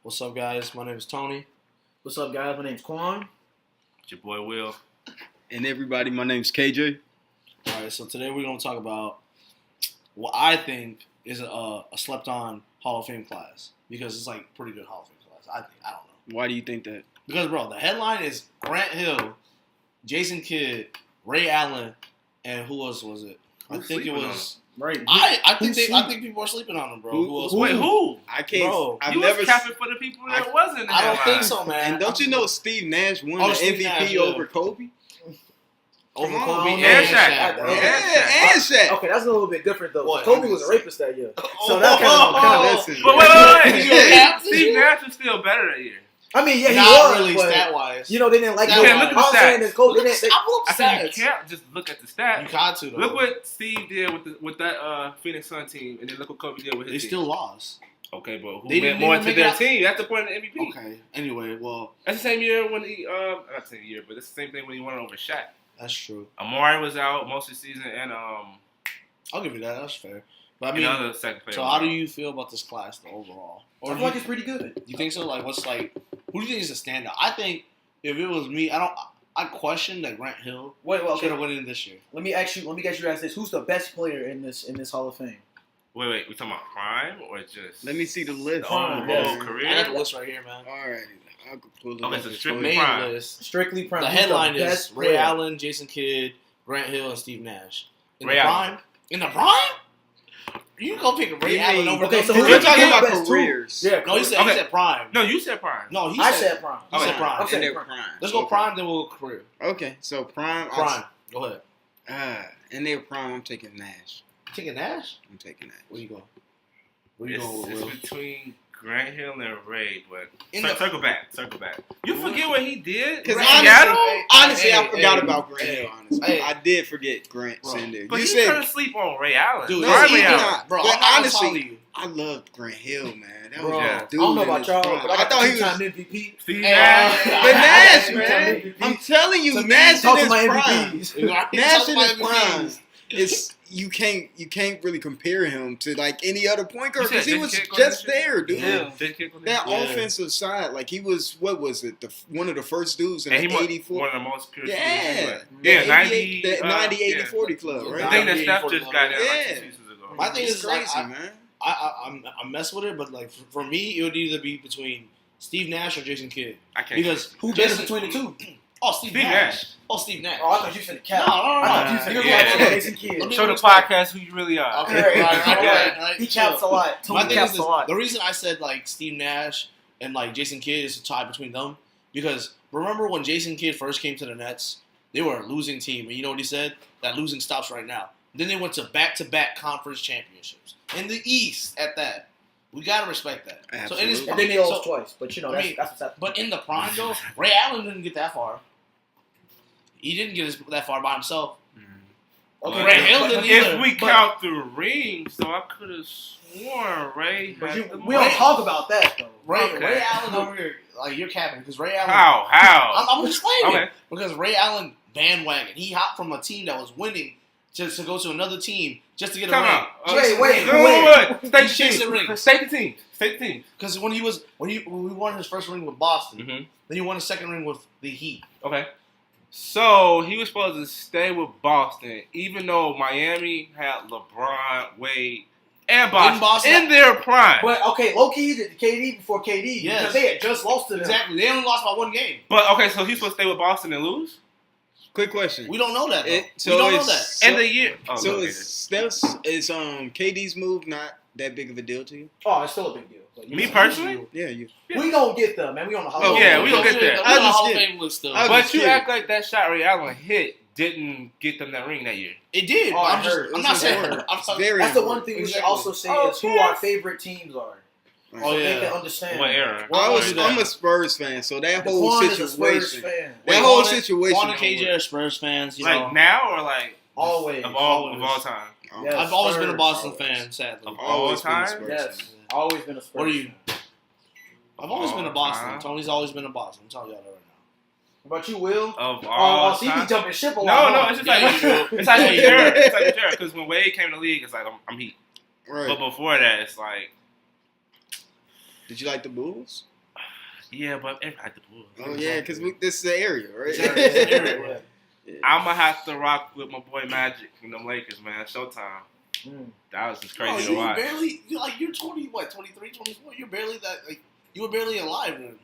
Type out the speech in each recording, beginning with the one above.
What's up, guys? My name is Tony. What's up, guys? My name's Quan. It's your boy Will. And everybody, my name's KJ. All right, so today we're going to talk about what I think is a slept-on Hall of Fame class because it's like pretty good Hall of Fame class. I don't know. Why do you think that? Because, bro, the headline is Grant Hill, Jason Kidd, Ray Allen, and who else was it? I think it was. Right. I think people are sleeping on him, bro. Who else? Wait, who? I can't. Bro, I've You never. was capping for the people that wasn't. I don't think so, man. And don't you know Steve Nash won Oh, the Steve MVP Nash, yeah. over Kobe? Over Come on, Kobe man. and And Shaq, Shaq, bro. bro. Yeah, and Shaq. Okay, that's a little bit different though. What? Kobe was a rapist that year, Oh, so that kind of. Listen, But wait. Yeah. Steve Nash was still better that year. I mean, yeah, he Not was, really but stat-wise. you know they didn't like. You Kobe. can't look at the All I'm saying stats. is Kobe. They didn't. I pull up I said you stats. can't just look at the You stats. got to, though. Look what Steve did with that Phoenix Sun team, and then look what Kobe did with They his team. still lost. Okay, but who They meant didn't more even to make their it out. team? That's the point of the MVP. Okay. Anyway, well, That's the same year when he not the same year, but it's the same thing when he won over Shaq. that's true. Amari was out most of the season, and I'll give you that. That's fair. But I mean, another second player. so how do you feel about this class though, overall? I Or feel like it's pretty good. you think so? Like, what's like? Who do you think is a standout? I think if it was me, I question that Grant Hill Wait, well, should okay. have went in this year. Let me ask you this: who's the best player in this Hall of Fame? Wait, we talking about prime or just? let me see the list. The Prime, overall yes. career. I got the list right here, man. All right, I could pull it Okay, up. so It's strictly Main prime. list. Strictly prime. The Who's headline is best Ray player? Allen, Jason Kidd, Grant Hill, and Steve Nash. In Ray the Allen. prime? In the prime? You gonna pick Ray Yeah, Allen over? okay, those so two? who We're Who's talking the about best two? careers. Yeah, No, he said Okay. prime. No, you said prime. No, he I said said prime. He said Okay. prime. I'm And saying they're prime. prime. Let's go Okay. prime, then we'll go career. Okay, so prime. Prime. Go ahead. And they're prime. I'm taking Nash. Taking Nash? I'm taking Nash. Where you going? Where you going with It's Will? between Grant Hill and Ray, but In the- circle back. You forget what he did? Because in honestly, Seattle? honestly, I Hey, forgot hey, about Grant hey, Hill. Honestly, hey. I did forget Grant Bro. Sender. But You he's said, trying to sleep on Ray Allen. Dude, No, Prime he Ray Allen. not. Bro, But I'm not honestly, honestly, you. I loved Grant Hill, man. That Bro, was Yeah. a I dude. don't know in about his y'all, prime. but I got thought the he was two-time MVP. Steve Hey, Nash. the Nash, Two-time man. MVP. I'm telling you, To me, Nash talk in to his my prime. MVPs. Nash in his prime. It's you can't really compare him to like any other point guard You said because he Jason was Kidd go just this year? there, dude. Yeah. Jason Kidd was That Yeah. offensive side, like he was, what was it? One of the first dudes in and he the was 84. one of the most pure Yeah, shooters. the Yeah, 90, 90, the 90 80 yeah. 40 club, Yeah. right? I think that 90, Steph 40 just got there like Yeah. 2 seasons ago. My thing It's is, like, crazy, man. I mess with it, but like for me, it would either be between Steve Nash or Jason Kidd I can't. because Who better between the two? Oh, Steve Nash. Oh, Steve Nash. Oh, I thought you said No, Cap. no, I thought you no. said Yeah. Cap. Jason Kidd. Let me- Show the podcast who you really are. Okay, Right, right. He caps a lot. My Tony thing caps is a this, lot. the reason I said like Steve Nash and like Jason Kidd is a tie between them because remember when Jason Kidd first came to the Nets, they were a losing team, and you know what he said? That losing stops right now. Then they went to back-to-back conference championships in the East. At that, we gotta respect that. So in his Absolutely. And then they lost so- twice, but you know I mean, that's what's happening. But in the prime though, Ray Allen didn't get that far. He didn't get that far by himself. Okay, Ray Hill didn't either. if we count the rings, though, I could have sworn Ray But had the we don't most. talk about that though. Okay. Ray Allen over here, like you're capping because Ray Allen. How? I'm explaining Okay. because Ray Allen bandwagon. He hopped from a team that was winning to go to another team just to get a Come ring. on. Wait. State Chase the the ring. team. State the team. Because when he won his first ring with Boston, Mm-hmm. then he won his second ring with the Heat. Okay. So he was supposed to stay with Boston, even though Miami had LeBron, Wade, and Boston in their prime. But okay, low key did KD before KD Yes. because they had just lost to them. Exactly. They only lost by one game. But okay, so he's supposed to stay with Boston and lose? Quick question. We don't know that. Though. So we don't know it's- that. So, And the year. Oh, so go ahead. is KD's move not that big of a deal to you? Oh, it's still a big deal. But you Me know, personally? Yeah, you. we gonna get them, man. We on the Hall Oh, of yeah, Fame. we gonna get there. We I on the just Hall of get- Fame list still. I- But just you kidding. act like that shot Ray Allen hit didn't get them that ring that year. It did. Oh, I I'm just. heard. I'm It's not saying. important. I'm It's talking. very That's the important. one thing we should Exactly. also say Oh, is who yes. our favorite teams are. Right. Oh, So yeah. they can understand. What era? Well, Why do that? I'm a Spurs fan, so that whole Quan is a Spurs situation. fan. That whole Quan situation. and don't KJ work. are Spurs fans. You Like know. now or like Always. of all time? Yes, I've always been a Spurs. Boston fan, sadly. Of Always been a time? Spurs Yes. fan. Always been a Spurs. What are you? fan. I've always been a All Boston. time. Tony's always been a Boston. I'm telling y'all that right now. What about you, Will? Of all So you be time? jumping ship a lot. No, huh? it's just Yeah, like you do. it's like Yeah, a you year. do. It's like a year because when Wade came to the league, it's like I'm Heat. Right. But before that, it's like Did you like the Bulls? Yeah, but everybody had the Bulls. Oh yeah, because this is the area, right? It's the area. Yeah. I'm gonna have to rock with my boy Magic from the Lakers, man. Showtime. That was just crazy to watch. You're 20, what, 23, 24? You're barely that, like, you were barely alive then.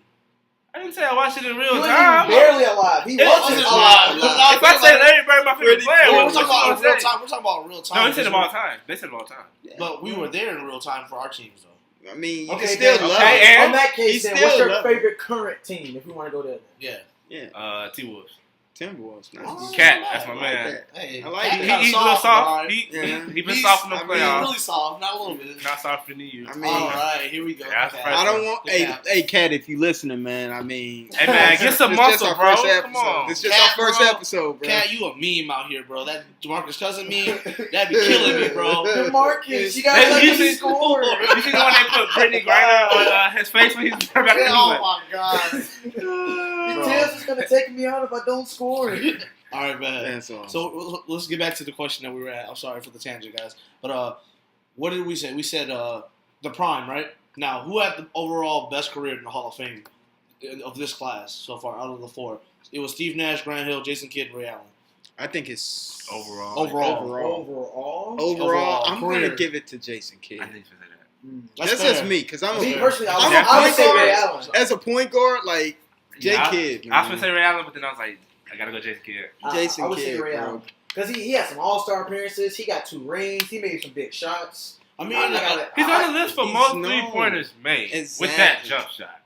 I didn't say I watched it in real He time. wasn't barely alive. He wasn't alive. If I said everybody my favorite player, We're was talking about real time. We're talking about real time. No, they said them all the time. They said them all the time. Yeah. But we were there in real time for our teams, though. I mean, you Okay, can still then, love okay, it. and- On that case, He's then, still what's your love favorite current team if we want to go there? Yeah. T-Wolves. Timberwolves. Nice. Oh, Cat, yeah, that's my I man. that. Hey, I like Cat it. kinda He's a little soft. soft. All right. He been He's- soft in the I mean, He's playoffs. really soft, not a little bit. Not softer than you. I mean, All right, here we go. That's Okay. fresh. I don't want. Yeah. Hey, Cat, if you listening, man, I mean, Hey man, get some it's just muscle, our bro. first episode. Come on. It's just Cat, our first bro. episode, bro. Cat, you a meme out here, bro. That DeMarcus Cousins meme, that'd be killing me, bro. DeMarcus, you gotta Hey, let you him see- score. You see the one they put Brittany Griner on his face when he's back in the Oh my god. The Tales is gonna take me out if I don't score. All right, man. That's awesome. So let's get back to the question that we were at. I'm sorry for the tangent, guys. But what did we say? We said the prime, right? Now, who had the overall best career in the Hall of Fame of this class so far out of the four? It was Steve Nash, Grant Hill, Jason Kidd, Ray Allen. I think it's Overall. Overall, I'm career. gonna give it to Jason Kidd. I think so that. That's fair. just me, because I'm Me a, personally, I'm I would a say point Ray guard. Allen. As a point guard, like J Yeah, Kidd. I was gonna say Ray Allen, but then I was like, I gotta go Jason Kidd. Jason I would say Kidd, Ray bro. Allen. Because he had some all-star appearances. He got 2 rings. He made some big shots. I mean, He's on the list for he's most known. 3-pointers made with that Exactly. jump shot.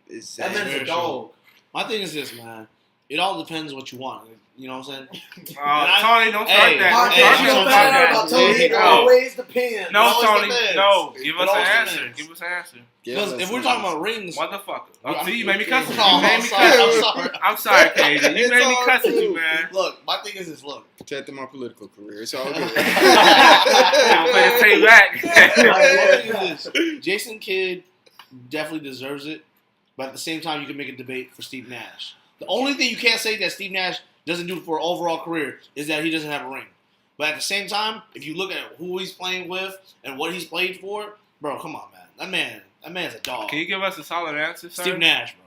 That Exactly. man's a Very dog. my thing is this, man. It all depends what you want. You know what I'm saying? Tony, don't start Hey, that. Podcast, hey, Don't you know start what I'm that. about Tony, it No. always depends. No, always Tony, depends. no. Give It us an always answer. depends. Give us an answer. Because if we're talking about rings, Motherfucker. I- Oh, see, you made me cuss. You Oh, made I'm me sorry. cuss. I'm sorry. I'm sorry, KJ. You It's made me all cuss at you, cool. man. Look, my thing is this. Look, protecting my political career. It's all good. I'm gonna play the tape back. my thing is this. Jason Kidd definitely deserves it, but at the same time, you can make a debate for Steve Nash. The only thing you can't say that Steve Nash doesn't do for an overall career is that he doesn't have a ring. But at the same time, if you look at who he's playing with and what he's played for, bro, come on, man. That man's a dog. Can you give us a solid answer, sir? Steve Nash, bro.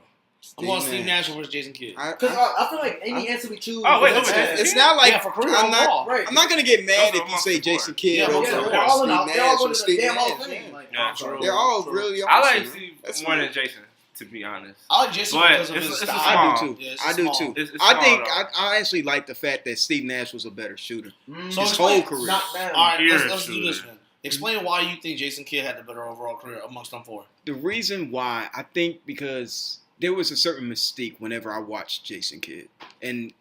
I'm going Steve Steve Nash versus Jason Kidd. Because I feel like any answer we choose. Oh, wait, is wait, bad. wait. It's not like Yeah, for career I'm not. overall. Right. I'm not gonna get mad Those if are you say amongst the Jason four. Kidd Yeah, over yeah, they're they're all Steve in the- Nash they're all or going to the Steve damn Hall Nash. of Fame. Like, Yeah, true. They're all True. really I awesome. like Steve That's more fine. than Jason, to be honest. I like Jason But because of it's his a style. small. I do too. Yeah, it's I do small. too. It's I small, think though. I actually like the fact that Steve Nash was a better shooter. So His explain- whole career. Not bad. All right, Here, let's do shooter. this, man. Explain why you think Jason Kidd had the better overall career amongst them four. The reason why, I think because there was a certain mystique whenever I watched Jason Kidd. And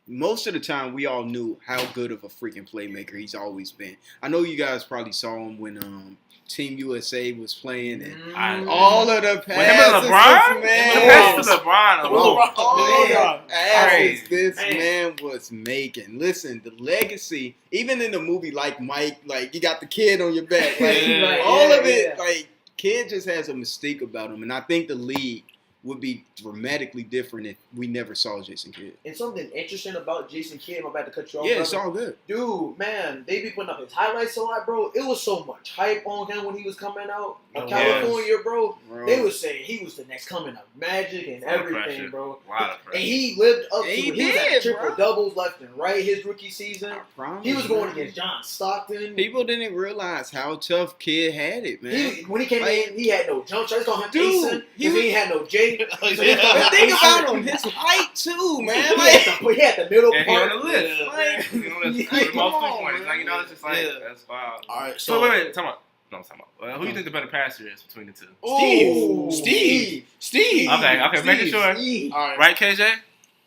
most of the time, we all knew how good of a freaking playmaker he's always been. I know you guys probably saw him when Team USA was playing. And all of the With him and passes, LeBron? this man The Oh. pass to LeBron Oh, alone. all man. the passes Crazy. this Man. man was making. Listen, the legacy, even in the movie like Mike, like you got the kid on your back. Like Yeah. Right, all yeah, of it, yeah. like kid just has a mystique about him. And I think the league would be dramatically different if we never saw Jason Kidd. And something interesting about Jason Kidd, I'm about to cut you off. Yeah, it's brother. all good. Dude, man, they be putting up his highlights a lot, bro. It was so much hype on him when he was coming out of It California, bro. Bro. They was saying he was the next coming of Magic and Full of everything, pressure. bro. A lot of And pressure. he lived up to He it. He was did, at triple bro. doubles left and right his rookie season. I promise, He was going man. against John Stockton. People didn't realize how tough Kid had it, man. When he came in, he had no jump shot. They call him Dude, Jason. he He was- ain't had no J. So Yeah. they call him But think Jason. about him, his height too, man. He Like, had the middle And he on part. the list. Yeah. like, He on the list Hey, for the come most on, 3-pointers. Like, you know, it's just like, Yeah. that's wild. All right, So, wait, time out. No, time out. Who do you think the better passer is between the two? Steve. Ooh, Steve. Okay, making sure. Steve. All right. Right, KJ?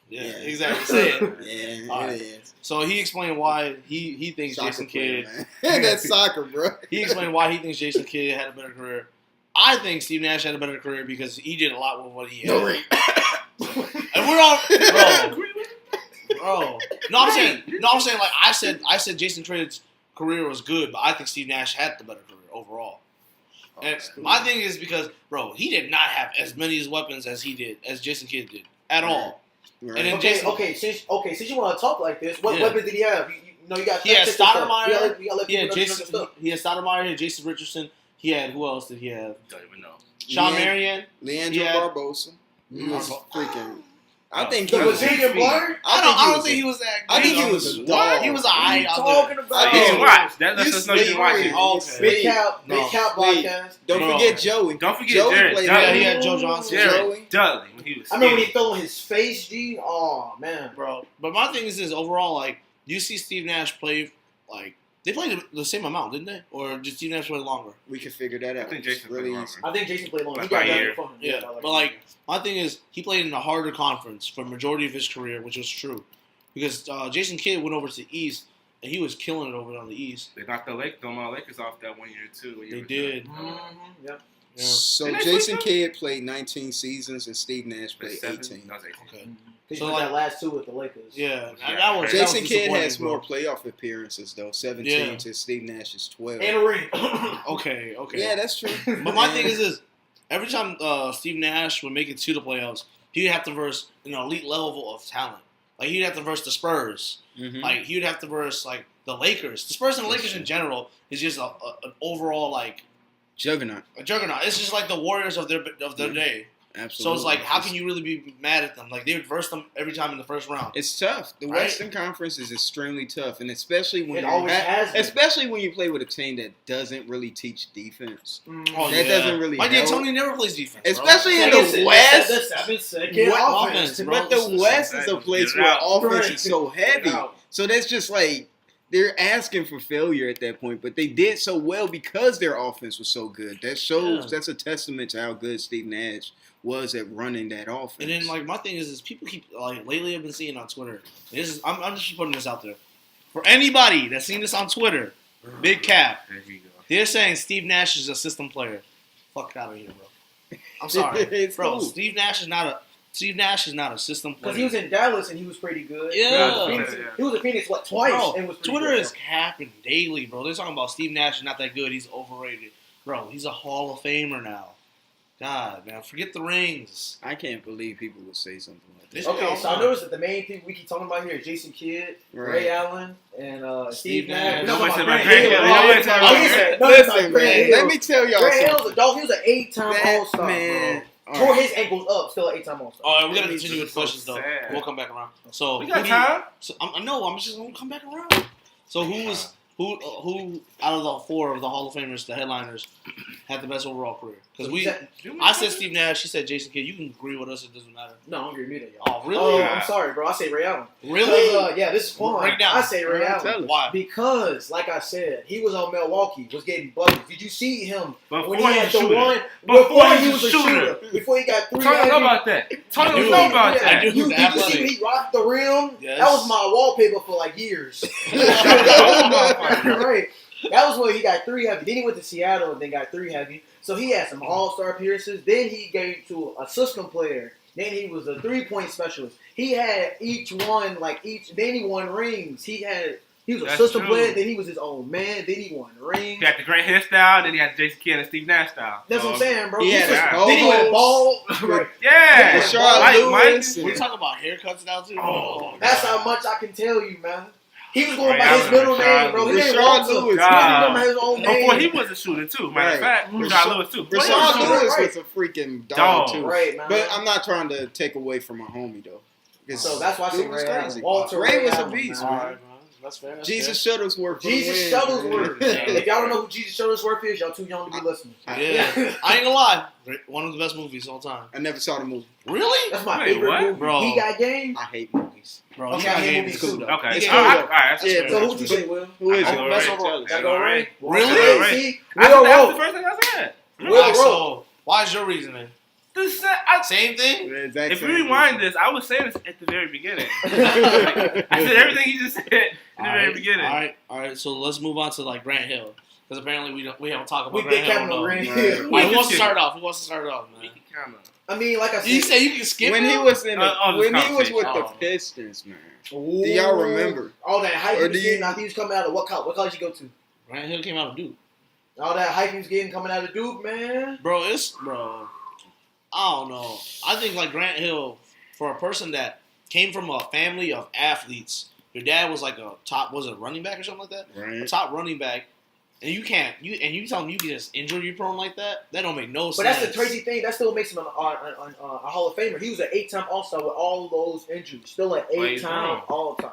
Yeah, exactly. Say it. yeah, All it right. is. So he explained why he thinks Soccer Jason player, Kidd. man. That's soccer, bro. He explained why he thinks Jason Kidd had a better career. I think Steve Nash had a better career because he did a lot with what he had. No ring. And we're all bro. No, I'm saying like I said Jason Kidd's career was good, but I think Steve Nash had the better career overall. And my thing is because, bro, he did not have as many weapons as Jason Kidd did at all. Right. And then Okay, Jason, since you want to talk like this, what Yeah. weapons did he have? You know, you got He had fact check and stuff. Stoudemire. You gotta let he had people know Jason. stuff. He had Stoudemire. He had Jason Richardson. He had who else did he have? Don't even know. Sean Marion. Leandro Barbosa. He was freaking. I think he The was. Brazilian blur? I don't think he was that good. I think he was a dog. He was a What are high you out talking there. about? You didn't watch. That's just no you didn't watch it. Oh, okay. Big Cap Wait. podcast. Don't Bro. forget Joey. Don't forget Joey Jared played Dudley. Yeah, he had Joe Johnson. Jared Joey. Dudley when he was I remember when he skinny. fell on his face, G. Oh, man. Bro. But my thing is this, overall, like, you see Steve Nash play, like, they played the same amount, didn't they? Or did Steve Nash play longer? We can figure that out. I think It's Jason really played easy. longer. I think Jason played long. He Like got by better year. from him. Yeah, but, like, my thing is, he played in a harder conference for the majority of his career, which was true. Because Jason Kidd went over to the East, and he was killing it over there on the East. They knocked the Lakers off that 1 year too. when he They was did. Yep. Yeah. So Didn't they Jason switch Kidd played 19 seasons and Steve Nash there. played Seven? 18. That was 18. Okay. He So, put like- that last two with the Lakers. Yeah. Yeah. That was Jason Kidd disappointing, has bro. more playoff appearances though, 17 Yeah. to Steve Nash's 12. And a ring. Okay. Yeah, that's true. But my thing is this: every time Steve Nash would make it to the playoffs, he'd have to verse an elite level of talent. Like he'd have to verse the Spurs. Mhm. Like he'd have to verse like the Lakers. The Spurs and the Lakers in general is just an overall like Juggernaut. a juggernaut. It's just like the Warriors of their day. Absolutely. So it's like, how can you really be mad at them? Like they would verse them every time in the first round. It's tough. The Right? Western Conference is extremely tough, and especially when It you always has been. especially when you play with a team that doesn't really teach defense. Oh, that doesn't really Mike help. D'Antoni never plays defense, bro. Especially in Like I the said, West. that's the 7-second What offense. offense, bro? But the West is a place Get it where out. offense Right. is so heavy. Get out. So that's just like they're asking for failure at that point. But they did so well because their offense was so good. That shows. Yeah. That's a testament to how good Steve Nash was at running that offense. And then like my thing is people keep like lately I've been seeing on Twitter. This is I'm just putting this out there for anybody that's seen this on Twitter. Big Cap. There you go. They're saying Steve Nash is a system player. Fuck out of here, bro. I'm sorry, It's bro. cool. Steve Nash is not a system player. Because he was in Dallas and he was pretty good. Yeah. He was in Phoenix, what, twice? Bro, and was pretty Twitter good. is capping daily, bro. They're talking about Steve Nash is not that good. He's overrated, bro. He's a Hall of Famer now. God, man, forget the rings. I can't believe people would say something like this. Okay, so I noticed that the main thing we keep talking about here is Jason Kidd, Right. Ray Allen, and Steve Steve Nash. Nash. Nobody We're said talking about about Grant Hill. Hill. Oh, Nobody yeah, said no, about he Grant said- Hill. no, it's Listen, not Grant man. Hill. Let me tell y'all Grant something. Hill's a dog. He was an 8-time That All-Star, man. bro. Tore his ankles up, still an 8-time All-Star. All right, we gotta This continue is with so questions though. sad. We'll come back around. So We who got do you- time. So I'm just gonna come back around. So who out of the four of the Hall of Famers, the headliners, had the best overall career? Because I said Steve Nash, she said Jason Kidd. You can agree with us; it doesn't matter. No, I don't agree with that, y'all. Oh, really? Oh, Yeah. I'm sorry, bro. I say Ray Allen. Really? Yeah, this is fun. Break down. I say Ray Tell Allen. us. Why? Because, like I said, he was on Milwaukee, was getting buckets. Did you see him Before when he he had was the a shooter. one? Before he he was was a a shooter. shooter. Before he got 3 Tony know heavy. about that. Tony I knew know it. about I that. knew Did you athletic. see when he rocked the rim? Yes. That was my wallpaper for like years. Right. That was when he got 3 heavy. Then he went to Seattle and then got 3 heavy. So he had some all-star appearances. Then he gave to a system player. Then he was a 3-point specialist. He had each one, then he won rings. He was a That's system true. player, then he was his own man, then he won rings. He got the Grant Hill style, then he had the Jason Kidd and Steve Nash style. That's what I'm saying, bro. He had was- his then he went Bobos. bald. Right. Yeah. Rashard Mike. Lewis. We talk about haircuts now too. Oh, That's how much I can tell you, man. He was going Ray by his Allen, middle Rashard name, bro. He Lewis. didn't Rashard want to. Lewis. He didn't God. remember his own name. Before he was a shooter too. Matter of fact, Right. Rashard Lewis too. Before he was a Rashard shooter. Lewis Right. was a freaking dog, Dog. too. Right, man. But I'm not trying to take away from my homie though. 'Cause So that's why I dude say was Ray Allen. crazy. Walter Ray Ray was a Allen, beast, man. All man. right, man. That's fair. That's Jesus fair. Shuttlesworth. for the Jesus win, Shuttlesworth. man. If y'all don't know who Jesus Shuttlesworth is, y'all too young to be listening. Yeah, I ain't gonna lie. One of the best movies of all time. I never saw the movie. Really? That's my Wait, favorite what? movie. Bro. He got game. I hate movies. Bro, Okay, you I got hate game movies is too. cool. Okay. It's All cool, right. though. All right. That's Yeah, fair. So That's who would you fair. say, Will? Who is I it? go Best Ray. overall. I That go go Ray. Ray? Really? Ray, see? That's Will the wrote. first thing I said. Will Alright, wrote. so why is your reasoning? Same thing. If you rewind this, I was saying this at the very beginning. I said everything you just said in the very beginning. All right. So let's move on to like Grant Hill because apparently we haven't talked We about big Grant Captain Hill. Grant Right. Hill. All right, who wants to start off? Man? I mean, like I said, You say you can skip When him? he was in on the, this when he was with the conversation. Pistons, man. Ooh. Do y'all remember? All that hype Or he was do you- getting after he was coming out of what college you go to? Grant Hill came out of Duke. All that hype he was getting coming out of Duke, man. Bro. I don't know. I think like Grant Hill, for a person that came from a family of athletes, your dad was like a top, was it running back or something like that? A Right. top running back, And you can't. You tell him you can just injury prone like that? That don't make no sense. But that's the crazy thing. That still makes him a Hall of Famer. He was an 8-time All-Star with all those injuries. Still an 8-time All-Time.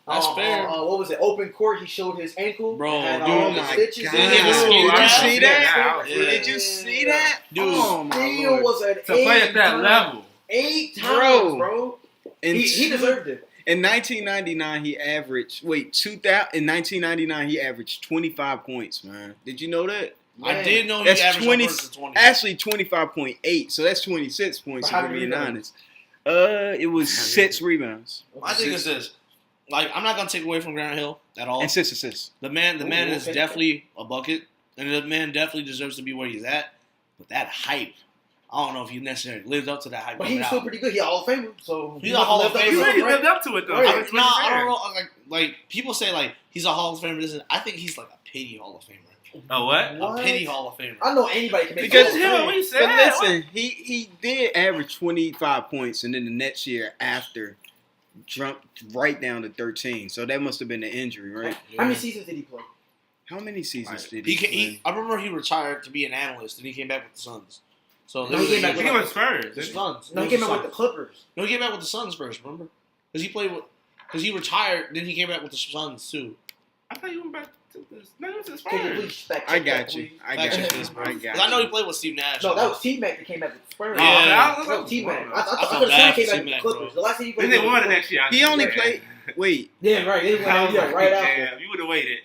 That's fair. What was it? Open court. He showed his ankle. Bro, had dude, all oh the my stitches. God. Did you see that? Yeah. Did you see that? Dude, oh my Still Lord. was an To play at that 8-time level. 8 times, bro. In He deserved it. In 1999, he averaged. In 1999, he averaged 25 points. Man, did you know that? I did know he That's averaged 20. upwards of 20. Actually, 25.8. So that's 26 points. How If we're many being rebounds? honest. It was 6 rebounds My thing is this. Like, I'm not gonna take away from Grant Hill at all. and 6 assists. The man is okay. definitely a bucket, and the man definitely deserves to be where he's at. But that hype, I don't know if he necessarily lived up to that hype. But he was still pretty good. He a Hall of Famer. So He's a Hall of He Famer. lived up to it, though. Right. I mean, No, I don't know. Like people say, like he's a Hall of Famer. Listen, I think he's like a pity Hall of Famer. Oh, what? What? A pity Hall of Famer. I know anybody can make Because Hall of him, Fame. what you said? But listen, he did average 25 points, and then the next year after, jumped right down to 13. So that must have been an injury, right? How many seasons did he play? How many seasons Right. did he play? I remember he retired to be an analyst, and he came back with the Suns. So No, he came back He was Spurs. the didn't he? Suns. No, he came out with the Clippers. No, he came back with the Suns first. Remember? Because he retired, then he came back with the Suns too. I thought he went back to the. No, he was to Can you Spurs. please fact I check got that, you. please? I Fact got check you. this, bro. I 'Cause got I know you. he played with Steve Nash. No, that was T-Mac that came back with the Spurs. Yeah. That was T-Mac. I I thought feel the bad Spurs for came back with the T-Mac, Clippers. bro. The last time he Then played they with won the next year. He only played. Wait, Yeah, right. They went I was yeah, like, right after. damn, you would have waited.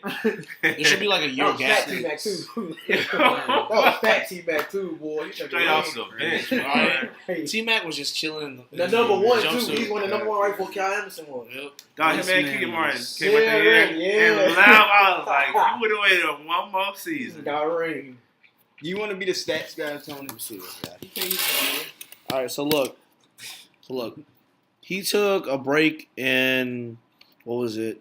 It should be like a year That was gap. fat T-Mac too. That was fat T-Mac too, boy. He Straight off the bench. Alright. Hey, T-Mac was just chilling in the number one too. jumpsuit. He's one of the number one right before Kyle Anderson was. Yep. Dog, This him and man Keegan Martin was- came out there Yeah. and laughed. I was like, you would have waited one more season. Got a ring. you want to be the stats guy, Tony? Let me see this guy. All right, so look. He took a break in what was it?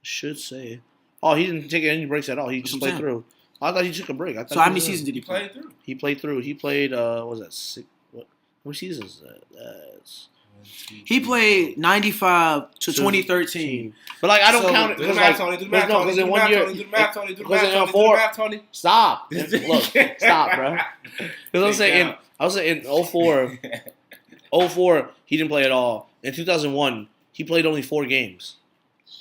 Should say. Oh, he didn't take any breaks at all. He just That's played what I'm through. I thought he took a break. I thought So how he many was in. seasons did he He play? played through. He played through. He played. What was that 6? What? How many seasons is that? That's He played 95 to 2013. But like I don't So, count it Do the because math, like Tony. Do the math, no, Tony. because Do in the one math, year Tony. Do the math, Tony. Do the because math, in Tony. Do the four- math, Tony. stop. Look, stop, bro. Because I was saying in 04, 04 he didn't play at all. In 2001 he played only 4 games.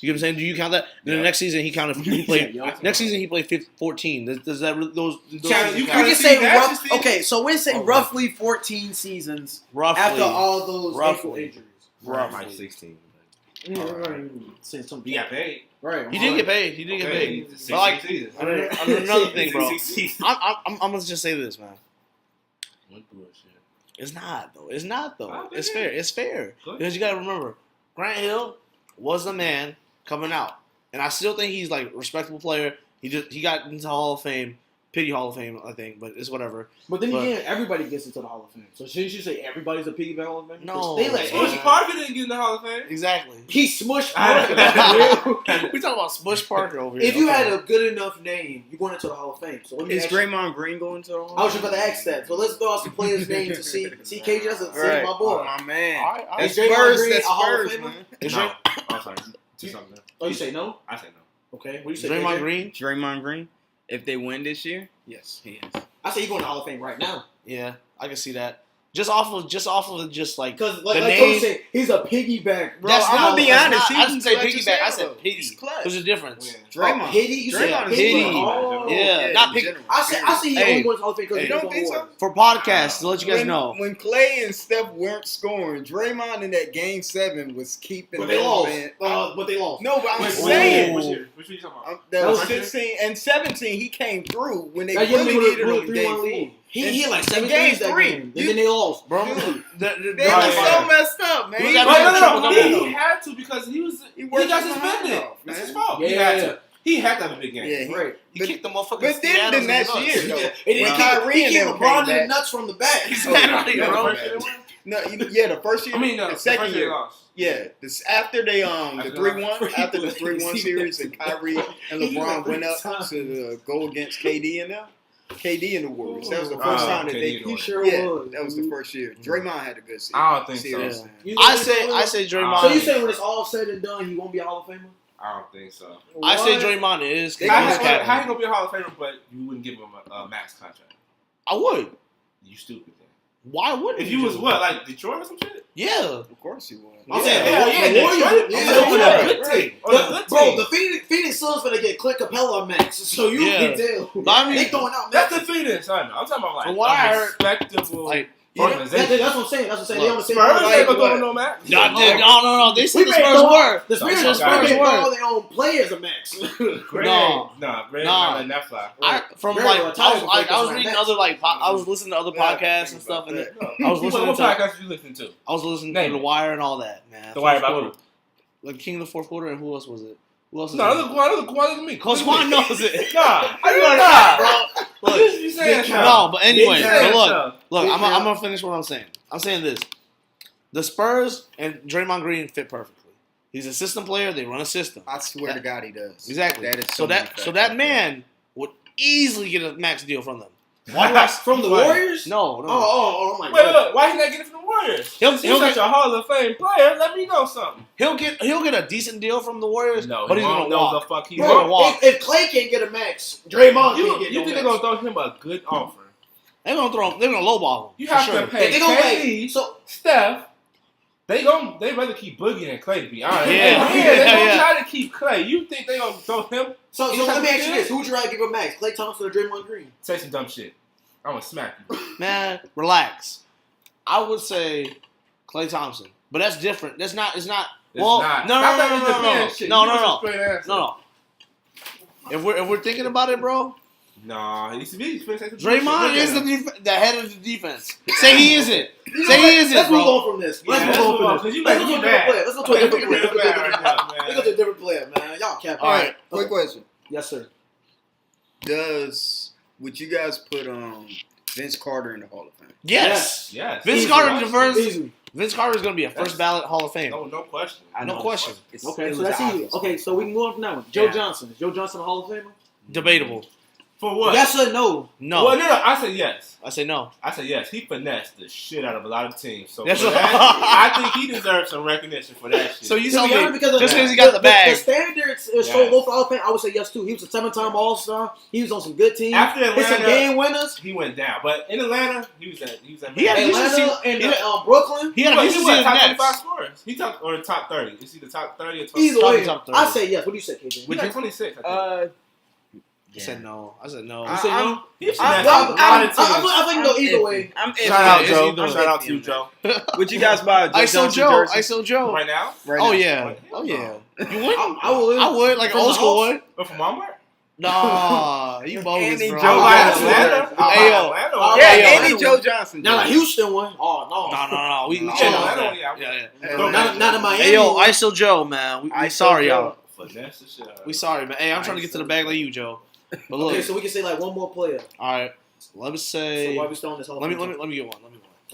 You get what I'm saying? Do you count that? Then the next season he counted. He played. Next season he played 14. Does that those? Count- you We count- can see, say that's rough, just it. okay, so we say Okay. roughly 14 seasons. roughly After all those ankle Roughly. injuries. Like 16. Yeah, right. Say something. He got paid. Right. He did get paid. He did get Okay, paid. 16 But like seasons. another thing, bro. 16 seasons. I'm gonna just say this, man. Went through it, shit. It's not though. It's not though. Okay. It's fair. It's fair Good. because you gotta remember, Grant Hill was the man coming out, and I still think he's like a respectable player. He got into Hall of Fame, pity Hall of Fame, I think, but it's whatever. But then But- again, everybody gets into the Hall of Fame. So shouldn't you say everybody's a piggyback Hall of Fame? No. They let Smushy Parker didn't get in the Hall of Fame. Exactly. He smushed I- Parker. We talking about Smush Parker over here. If you Okay. had a good enough name, you're going into the Hall of Fame. So let me Is ask you- Draymond Green going to the Hall? I was just about to ask that. So let's throw out some players' names to see. See, KJ, that's Right. my boy. Oh, my man. All right, all right. That's Is Draymond Spurs. Green That's a Hall of Spurs, Famer? man. Is No. Oh, sorry. Do something. Oh, you say no? I say no. Okay. What do you say, Draymond KJ? Green? Draymond Green. If they win this year, yes, he is. I say he's going to the Hall of Fame right now. Yeah, I can see that. Just off of like Because, the like name. Coach said, he's a piggyback. Bro, That's I'm not- gonna be that's honest. not- he I didn't say clutch as piggyback. I hell, said though. pity. He's clutch. There's a difference. Yeah. Draymond. Pity? You said Yeah, pity? pity. Oh. Yeah, not in pick- general. I say he Hey. only won the Hall of Fame because Hey. he You won don't think so? awards. For podcasts, to let you guys when, know. when Clay and Steph weren't scoring, Draymond in that game 7 was keeping. But they them, lost. man. But they lost. No, but I'm Wait, saying. Which year? Which year you talking about? That That was was 16 and 17. He came through when they That year really they needed were him. 3-1 lead. He had like 7 game threes that 3. game. And then they lost. Bro, Dude, the- They were Right. so messed up, man. Who's He that was man? a Triple triple double. He had to because he worked got his suspended. behind off, That's man. his fault. Yeah, He had yeah. to. He had to have a big game. Yeah, Right. He But- kicked the motherfucking But then Seattle's the in next nuts. year, though, And when he Kyrie kicked and them LeBron came in the back, nuts from the back. Exactly, Yeah, bro. the first year they won? no, yeah, the first year, I mean, no, the second first year year, they lost. yeah, this after they the After 3-1, after the the 3-1 series, and Kyrie and He LeBron went went up 3 times. to the go against KD and them, KD and the Warriors. That was the Oh, first time that KD they. and the He Warriors. sure Yeah, was. that was the first year. Draymond had a good season. I don't think so. Series. You I think say he will? Draymond. So you say when it's all said and done, he won't be a Hall of Famer? I don't think so. I say Draymond is. How he's he Cappin. gonna be a Hall of Famer, but you wouldn't give him a max contract? I would. You stupid then. Why wouldn't If you was what, like Detroit or some shit? Yeah. Of course he would. I'm saying Yeah, the Warriors. yeah, Yeah, on a good team. On a good Bro, team. the Phoenix Suns gonna get Clint Capella max, so you Yeah. can tell. But I mean, They throwing out That's max. the Phoenix. I know. I'm talking about like From what I heard, respectable like, organization. That's what I'm saying. That's what I'm saying. They on the same Spurs page. ain't gonna what? throw no max. no. They said We the made Spurs the- were. The Spurs Okay. made were. all their own players a max. Greg, No. Greg No. not letting that fly. From Very like well. I was Tyler's I was like reading that. other I was listening to other Yeah, podcasts think and stuff, about and that. I was listening What to podcast you listening to? I was listening Name to The it. Wire and all that, man. The Wire Fourth about quarter. Like King of the Fourth Quarter, and who else was it? Who else? No, another Kwan than me. Cause Juan knows it. Nah, I know nah, that, bro. Look, You saying no, but anyway, You but saying look, stuff. look, Big I'm Cal. gonna finish what I'm saying. I'm saying this: the Spurs and Draymond Green fit perfectly. He's a system player. They run a system. I swear to God, he does. Exactly. That is so many that factors. man would easily get a max deal from them. Why not From the Warriors? No, no. Oh my Wait, God. look, why he not getting from the Warriors? He'll He's such a Hall of Fame player. Let me know something. He'll get a decent deal from the Warriors, No, but he he's won't gonna know walk. the fuck he He's gonna won't. walk. If Clay can't get a max, Draymond You can't get think no they're max. gonna throw him a good offer? They're gonna lowball him. You for have sure. to pay They gonna KD, wait. So Steph. They rather keep Boogie than Clay, to be honest. Yeah. They gonna Yeah. try to keep Clay. You think they gonna throw him? let me He's ask you good? this: who would you rather give a max, Clay Thompson or Draymond Green? Say some dumb shit. I'm gonna smack you. Man, relax. I would say Klay Thompson, but that's different. That's not. It's not. It's Well, not. no, Stop no, that no, with no, the no, man no, shit. no, You no, give us no, a straight answer. no. If we're thinking about it, bro, Nah, he needs to be. Draymond is the head of the defense. Say he isn't. Say he isn't, Let's move bro. on from this. Yeah, Let's move on from because this. you Let's making go to me a different mad. player. Let's go to a different player. Making me mad right now, man. Let's go to a different player, man. Y'all cap. All right, quick question. Yes, sir. Would you guys put Vince Carter in the Hall of Fame? Yes. Yes. Vince Easy. Carter deserves. Easy. Vince Carter is going to be a first ballot Hall of Fame. No question. No question. Okay, so that's easy. Okay, so we can move on from that one. Joe Yeah. Johnson. Is Joe Johnson a Hall of Famer? Debatable. For what? Yes or no? No. Well, no. I said yes. I say no. I said yes. He finessed the shit out of a lot of teams. So That's for right. that, I think he deserves some recognition for that shit. So you To tell be honest, me because just because he got the bag. The standards is so Yeah. low for Hall of Fame. I would say yes too. He was a 7-time All-Star. He was on some good teams. After It's some Atlanta, game winners. he went down. But in Atlanta, he was at. He had a decent Atlanta season. and He had- Brooklyn. He had a decent season top next. 25 scorers. He top or top 30. Is he the top 30 or 20? Either Probably way, top 30. I say yes. What do you say, KJ? He's like 26. I think. I said no. I said no. You say no? He finessed I'm- a lot of teams. I think go either way. I'm Shout out, It's Joe. either way. Shout out to you, Joe. Would you guys buy a Joe ISO Johnson Joe. jersey? ISO Joe. Right now? Right Oh now? yeah. Oh yeah. You would? I would. I would. Like From old the school Hawks? would. Or from Walmart? Nah, you bogus, Any bro. Joe I'll buy Johnson Atlanta. I'll Hey, buy yo. Atlanta. Yeah, Hey, yo. any Joe Johnson Now, like jersey. Houston one. Oh, no. No. We Yeah, chill on Atlanta, that. yeah. Yeah. Go Not, not in Miami. Hey yo, ISO Joe, man. We ISO sorry, Joe. y'all. Finesse the shit out of We it. sorry, man. Hey, I'm trying to get to the bag like you, Joe. But look, Okay, so we can say like one more player. all right. Let me So say. why we still on this whole Let me get one.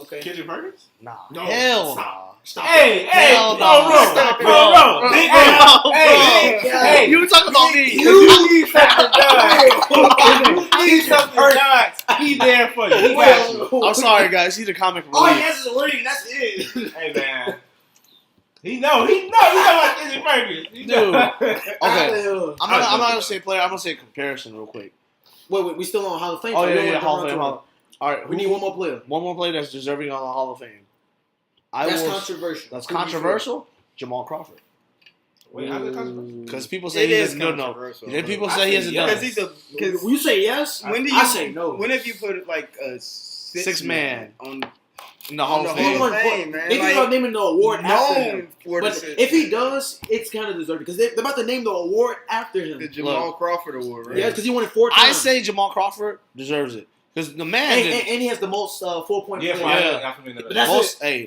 Okay. Kendrick Perkins? Nah. No, Hell stop. nah. Hey, Hell bro, no. bro, Stop, bro, bro. bro. Big Bro, hey, bro. hey, You talking about me? You need something done. You need something done. He there for you. He got you. I'm sorry, guys. He's a comic All he relief. has is a ring. That's it. Hey, man. He know about Kendrick Perkins. He know. Okay. I'm not gonna say player. I'm gonna say comparison real quick. Wait. We still on Hall of Fame? Oh so we yeah, don't yeah. have to Hall of run Fame. through it. All right. We need one more player. One more player that's deserving on the Hall of Fame. That's controversial. That's Who do you controversial. Jamal Crawford. Wait, how's it controversial? Because people say It he is doesn't do no. controversial. Then people I say he say hasn't yes. done. Because he's a. feel? Because You say yes? when do you? I say no. When have you put like a Six man on in the Hall on of the Fame? Hall of Fame, man? They think about naming the award after him. known for But the if he does, it's kind of deserved because they're about to name the award after him. the Jamal Crawford Award, right? Yeah, because he won it 4 times. I say Jamal Crawford deserves it because the man did and he has the most 4-point Yeah, plays. Yeah. But that's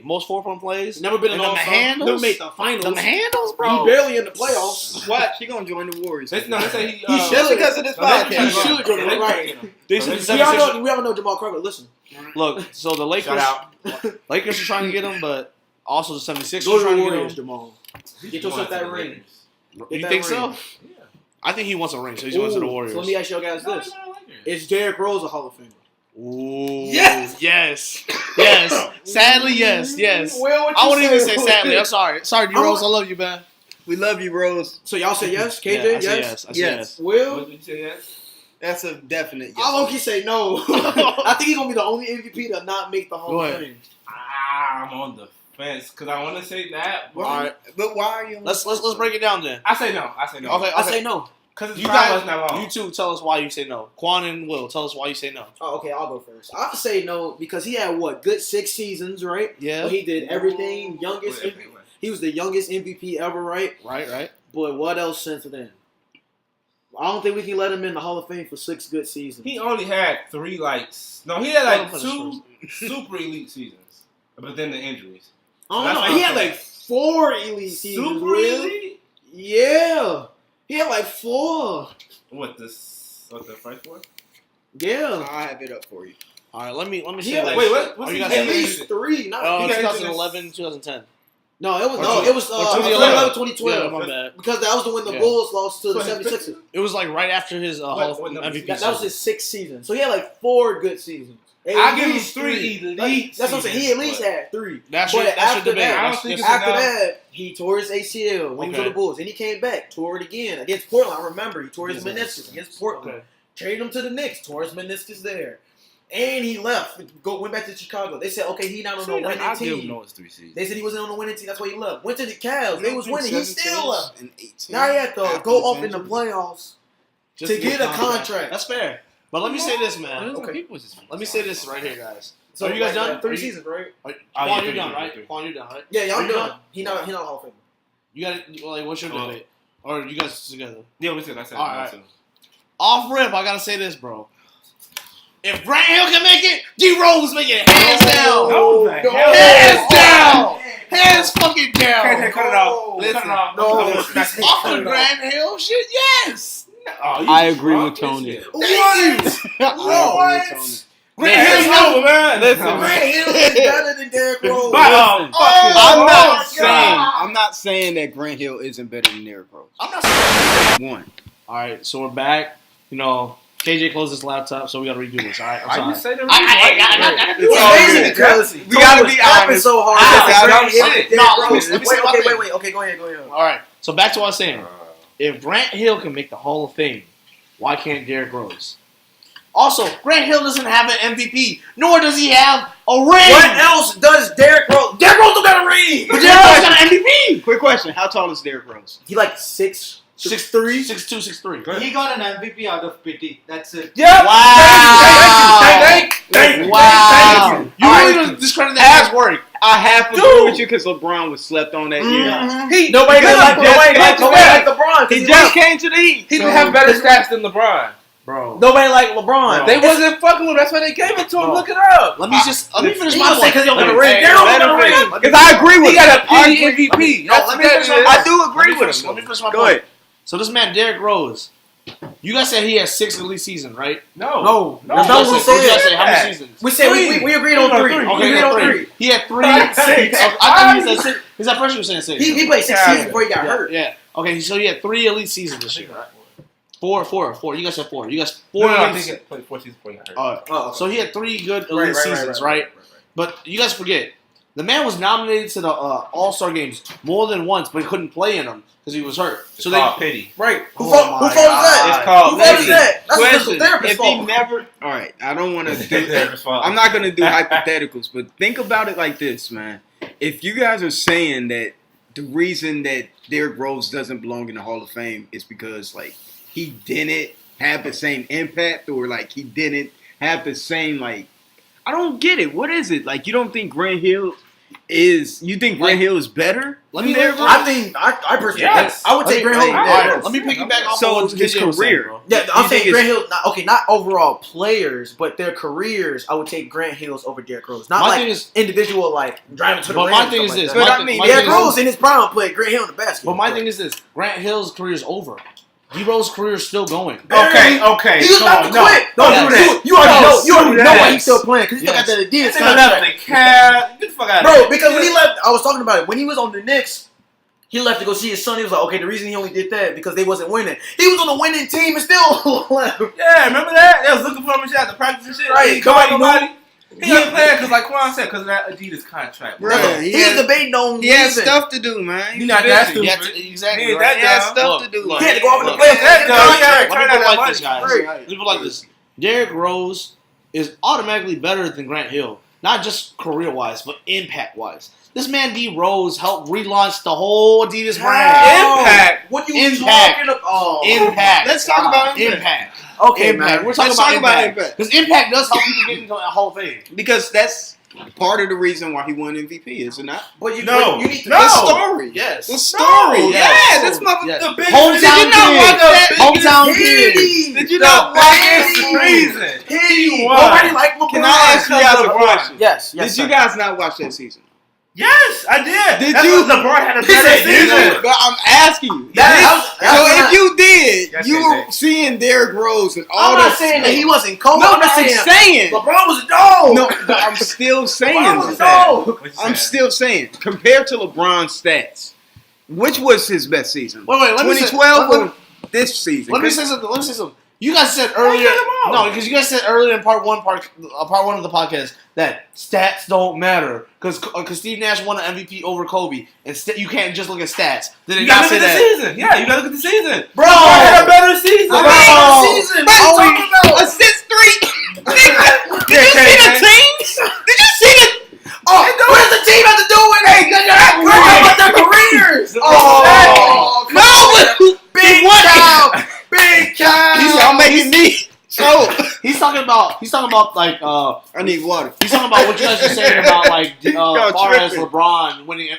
most 4-point plays. Never been an And them all-star. handles? Never made the finals. Them handles, He bro. barely in the playoffs. Watch, he gonna join the Warriors. They say he. He Just should. because of this No, they podcast. can't He should go to They the right. can't get him. They said the We all 76ers. know, we all know Jamal Crawford. Listen, Look, so the Lakers, Shout out. Lakers are trying to get him, but also the 76ers go are to trying the to get Warriors, him. Jamal. Get yourself that ring. You Get that think so? ring. Yeah. I think he wants a ring, so he's going to the Ooh, Warriors. So let me ask y'all guys No, this: he's not a Laker. Is Derrick Rose a Hall of Famer? Ooh, Yes! yes. Sadly, yes. Well, what I you wouldn't even say? say sadly. I'm sorry, I D Rose. I love you, man. We love you, Rose. So y'all say yes, KJ? Yeah, I say yes. I say yes. Will? What did you say? Yes. That's a definite yes. I low-key say no. I think he's gonna be the only MVP to not make the Hall Go of ahead. Fame. I'm on the fence because I want to say that. But All right. But why are you? Let's break it down then. I say no. I say no. Okay. I say no. Because it's You five guys, us not long. you two, tell us why you say no. Quan and Will, tell us why you say no. Oh, okay, I'll go first. I say no because he had good 6 seasons, right? Yeah. But he did everything. Youngest. Wait. He was the youngest MVP ever, right? Right. But what else since then? I don't think we can let him in the Hall of Fame for 6 good seasons. He only had 3 he had like Well, 2 super elite seasons, but then the injuries. I That's don't know. what He I'm had saying. like 4 elite seasons. Super Will. elite? Yeah. He had like 4. What the first one? Yeah. I'll have it up for you. All right. Let me He say had this. Wait, what? What's Are he you guys At saying? least 3. Not Oh, You guys 2011, 2010. No, it was Or it was 2011. 2012. Yeah, my bad. Because that was the when the Yeah. Bulls lost to the So his 76ers. It was like right after his Hall of what number? MVP. That was his 6th season. So he had like 4 good seasons. At I give him least 3 elite. Like, that's what I'm saying. He at least seasons, had 3. That's But your after debate. that- I don't That's- think that's- it's After enough. that, he tore his ACL when he was Okay. with the Bulls. Then he came back, tore it again against Portland. I remember he tore his Jesus. meniscus against Portland. Okay. Traded him to the Knicks, tore his meniscus there. And he left, went back to Chicago. They said, okay, he not on the winning I'll give him team. those 3 seasons. They said he wasn't on the winning team. That's why he left. Went to the Cavs. They was winning. He still left. And 18. Now he had to After go his off in the injury. playoffs Just to get a contract. That's fair. But let me say this, man. Okay. Let me say this right here, guys. So Are you guys done? 3 Are you- seasons, right? Quan, yeah, you're three, done, three, right? three. Quan, you're done, right? Yeah, Are I'm you done. done? He not a Hall of Famer. You got it. Like, what's your debate? Or you guys together? Yeah, we said I said All no, right. too. Off rip, I gotta say this, bro. If Grant Hill can make it, D Rose make it hands down. No, the hell Hands down. Hands fucking down. Okay, cut it off. No. Listen, Cut it off. no. Off the Grant Hill shit, yes. Oh, you I agree drunk with Tony. as shit. What? I agree with Tony. Grant Hill's Hell no. no, man. Listen, Grant Hill is better than Derrick Rose. Wow. Listen, Oh, I'm not saying that Grant Hill isn't better than Derrick Rose. I'm not saying. One. All right, so we're back. You know, KJ closed his laptop, so we gotta redo this. All right, Why I'm you sorry. say the It's all amazing good. because We gotta be honest. so hard. Ah, Grant dumb Hill shit. and No, Derrick let me Rose. say my Wait. thing. Okay, go ahead. All right, so back to what I was saying. If Grant Hill can make the Hall of Fame, why can't Derrick Rose? Also, Grant Hill doesn't have an MVP, nor does he have a ring. What else does Derrick Rose? Derrick Rose don't got a ring. But Derrick Rose got an MVP. Quick question. How tall is Derrick Rose? He like 6'3". 6'2", 6'3". He got an MVP out of pity. That's it. Yeah. Wow. Thank you. Wow. You All really right. don't discredit that man's work. I have to agree with you because LeBron was slept on that year. Nobody Because like he just LeBron. He just came to the Heat. He didn't have better stats than LeBron. Bro. Nobody like LeBron. They wasn't fucking with him. That's why they gave it to him. Bro. Look it up. Let me finish He my gonna say point. because he don't got a Hey, ring. hey, Derrick Rose let got a him ring. finish. Because I agree with He got a I PD agree. MVP. No, let me finish my I do agree with Let me him. finish my Go point. ahead. So this man, Derrick Rose, you guys said he has 6 elite seasons, right? No. What That's not what we did you guys said. say? How many seasons? We said we agreed on 3. Okay, We agreed on 3. He had 3. Six. I thought he said 6. Is that first you were saying 6? He played 6 seasons before he got hurt. Yeah. Okay, so he had 3 elite seasons this year, right? 4. You guys said 4. You guys 4 I elite think seasons. it played 4 seasons before he got hurt. All right. Oh, okay. So he had 3 good elite seasons, right? right. But you guys forget, the man was nominated to the All-Star games more than once, but he couldn't play in them because he was hurt. It's So called pity. Right. Who Oh voted my that? God. It's called Who voted pity. that? That's a Question. physical therapist If he fault. never, all right, I don't want to do. Therapist's fault. I'm not gonna do hypotheticals, but think about it like this, man. If you guys are saying that the reason that Derrick Rose doesn't belong in the Hall of Fame is because like he didn't have the same impact, or like he didn't have the same like, I don't get it. What is it? Like you don't think Grant Hill is? You think Grant Hill is better? Let me- than Derrick Rose? I think I personally, Yes. I would take Grant Hill. All over right, Derrick Rose. let me piggyback off So of what his KJ was saying, career. bro. Yeah, I'm You saying think Grant Hill. Not overall players, but their careers. I would take Grant Hills over Derrick Rose. Not My like thing is- individual, like driving to the But rim my and thing stuff is like this. that. But my I thing- mean, my Derrick thing is- Rose in his prime played Grant Hill in the basket. But my thing is this: Grant Hill's career is over. D Rose's career is still going. Okay. he was about to quit. Don't Yes. do that. You already know. You already know why Yes. he's still playing because he still got Yes. that Adidas This nigga left contract. the cab. Get the fuck out of Bro, here. because when he left, I was talking about it. When he was on the Knicks, he left to go see his son. He was like, okay, the reason he only did that because they wasn't winning. He was on a winning team and still left. Yeah, remember that? They was looking for him and shit at the practice and shit. Right, He called nobody. He ain't playing because, like Quan said, because of that Adidas contract. Bro, He's debating on he has leaving. stuff to do, man. He's not that Yeah, stupid. exactly. He ain't Right? that He has dumb. stuff to do. Look, He had to go off the look, playoffs. that dumb. Let Yeah, me turn put out it that like this, money. guys. Right. Let me put it like this. Derrick Rose is automatically better than Grant Hill. Not just career-wise, but impact-wise. This man D Rose helped relaunch the whole Adidas brand. Impact. What you Impact. talking about? Oh, Impact. Let's talk about impact. Impact. Okay, Impact. man. We're talking Let's about talk about impact. impact. Because impact does help people get into a Hall of Fame. Because that's part of the reason why he won MVP, is it not? But you, No. you need to. No. The story. Yes. The story. No. Yeah, that's my Yes. The biggest Hometown Did you not kid. watch the Hometown biggest- kid. Did you not watch this reason? He won. already like LeBron. Can I ask you guys a question? Yes. Did you guys not watch that season? Yes, I did. Did That's you? when LeBron had a He better said did season. But I'm asking you. That So was if you did, Yes, you they were did. seeing Derrick Rose and all I'm that not saying that stuff. he wasn't cold. No, I'm but not I'm saying saying. LeBron was a dog. No, but I'm still saying. LeBron was a that. dog. What you I'm saying? still saying, compared to LeBron's stats, which was his best season? Wait, let me say- 2012 let- or this season? Let me say something. You guys said earlier. say them all? No, because you guys said earlier in part one of the podcast that stats don't matter because Steve Nash won an MVP over Kobe, and you can't just look at stats. Did it You not gotta say look at the that? season. Yeah, you gotta look at the season. Bro. LeBron had a better season. Bro. Season. What are you talking about? Assist 3. Nigga, did you Yeah, see the man. teams? Did you see the? Oh, what does the team have to do with it? We're talking about their careers. Oh, no! Big cow. Big cow. He said, "I'm making me." So He's talking about like I need water. he's talking about what you guys were saying about like Y'all far as tripping. LeBron winning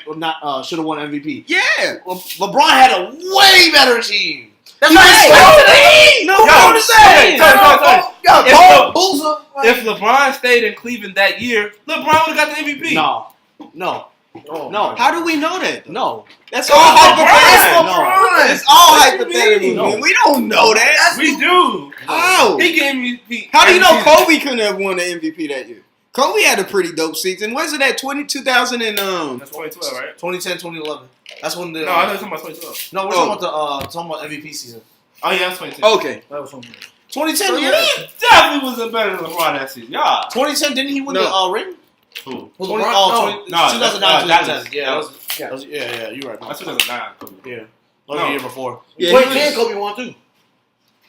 should have won MVP. Yeah. LeBron had a way better team. That's He right. was Go to the so- Heat. No, Go I'm to the saying. Heat. Yo, If Paul Boozer. If LeBron stayed in Cleveland that year, LeBron would have got the MVP. No. How do we know that? No. That's all LeBron. hypothetical. LeBron. It's all What you hypothetical. mean? Man. We don't know that. We do. How? He gave me. How do you know Kobe couldn't have won the MVP that year? Kobe had a pretty dope season. Was it that 2000 and That's 2012, right? 2010, 2011. That's when the No, I know you're talking about 2012. No, we're talking about MVP season. Oh yeah, that's 2010. Okay. 2010, So yeah. he definitely wasn't better than LeBron that season. Yeah. 2010, didn't he win No. the ring? Who? 20, LeBron? oh, 20, No, 2009, that 2010. was- Yeah, that that was, yeah, you're right. That's 2009. Kobe. Yeah. That No. was the year before. Yeah, 2010, Kobe won too.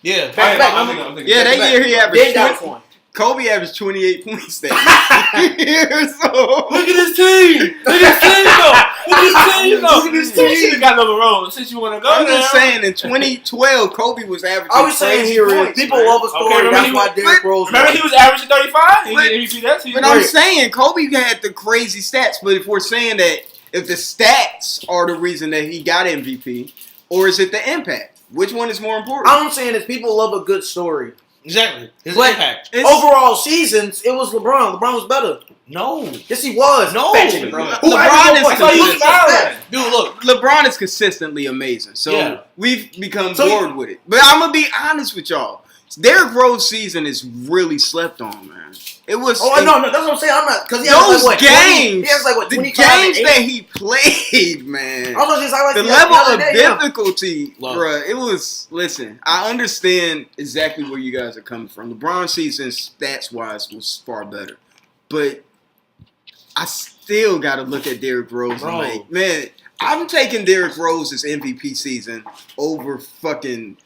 Yeah. Back, I'm thinking yeah, that year he Then averaged Dallas 20, won. Kobe averaged 28 points that year. So Look at this team. Look at this team though. Look at this team though. Look at this team. You should have got another role since you want to go I'm there. just saying, in 2012, Kobe was averaging. All we saying crazy here is points, people man. love a story. remember That's he why was- Derrick Rose. Remember won. he was averaging 35. He But- didn't MVP that season. But I'm saying Kobe had the crazy stats. But if we're saying that if the stats are the reason that he got MVP, or is it the impact? Which one is more important? All I'm saying is people love a good story. Exactly. His But impact. overall seasons, it was LeBron. LeBron was better. No. Yes, he was. No. Fat shit, bro. LeBron Who averaged is more points? So you Who's smiling. Dude, look. LeBron is consistently amazing. So Yeah. we've become So bored with it. But I'm gonna be honest with y'all. Derrick Rose season is really slept on, man. It was Oh, no, that's what I'm saying. I'm not because he those has like what, 20, games. he has like what the 25 games and that 8. he played, man. I was just like The the level other of day, yeah. difficulty, Love. bruh, it was. Listen, I understand exactly where you guys are coming from. LeBron's season, stats wise, was far better, but I still got to look at Derrick Rose. Bro. And like, man, I'm taking Derrick Rose's MVP season over fucking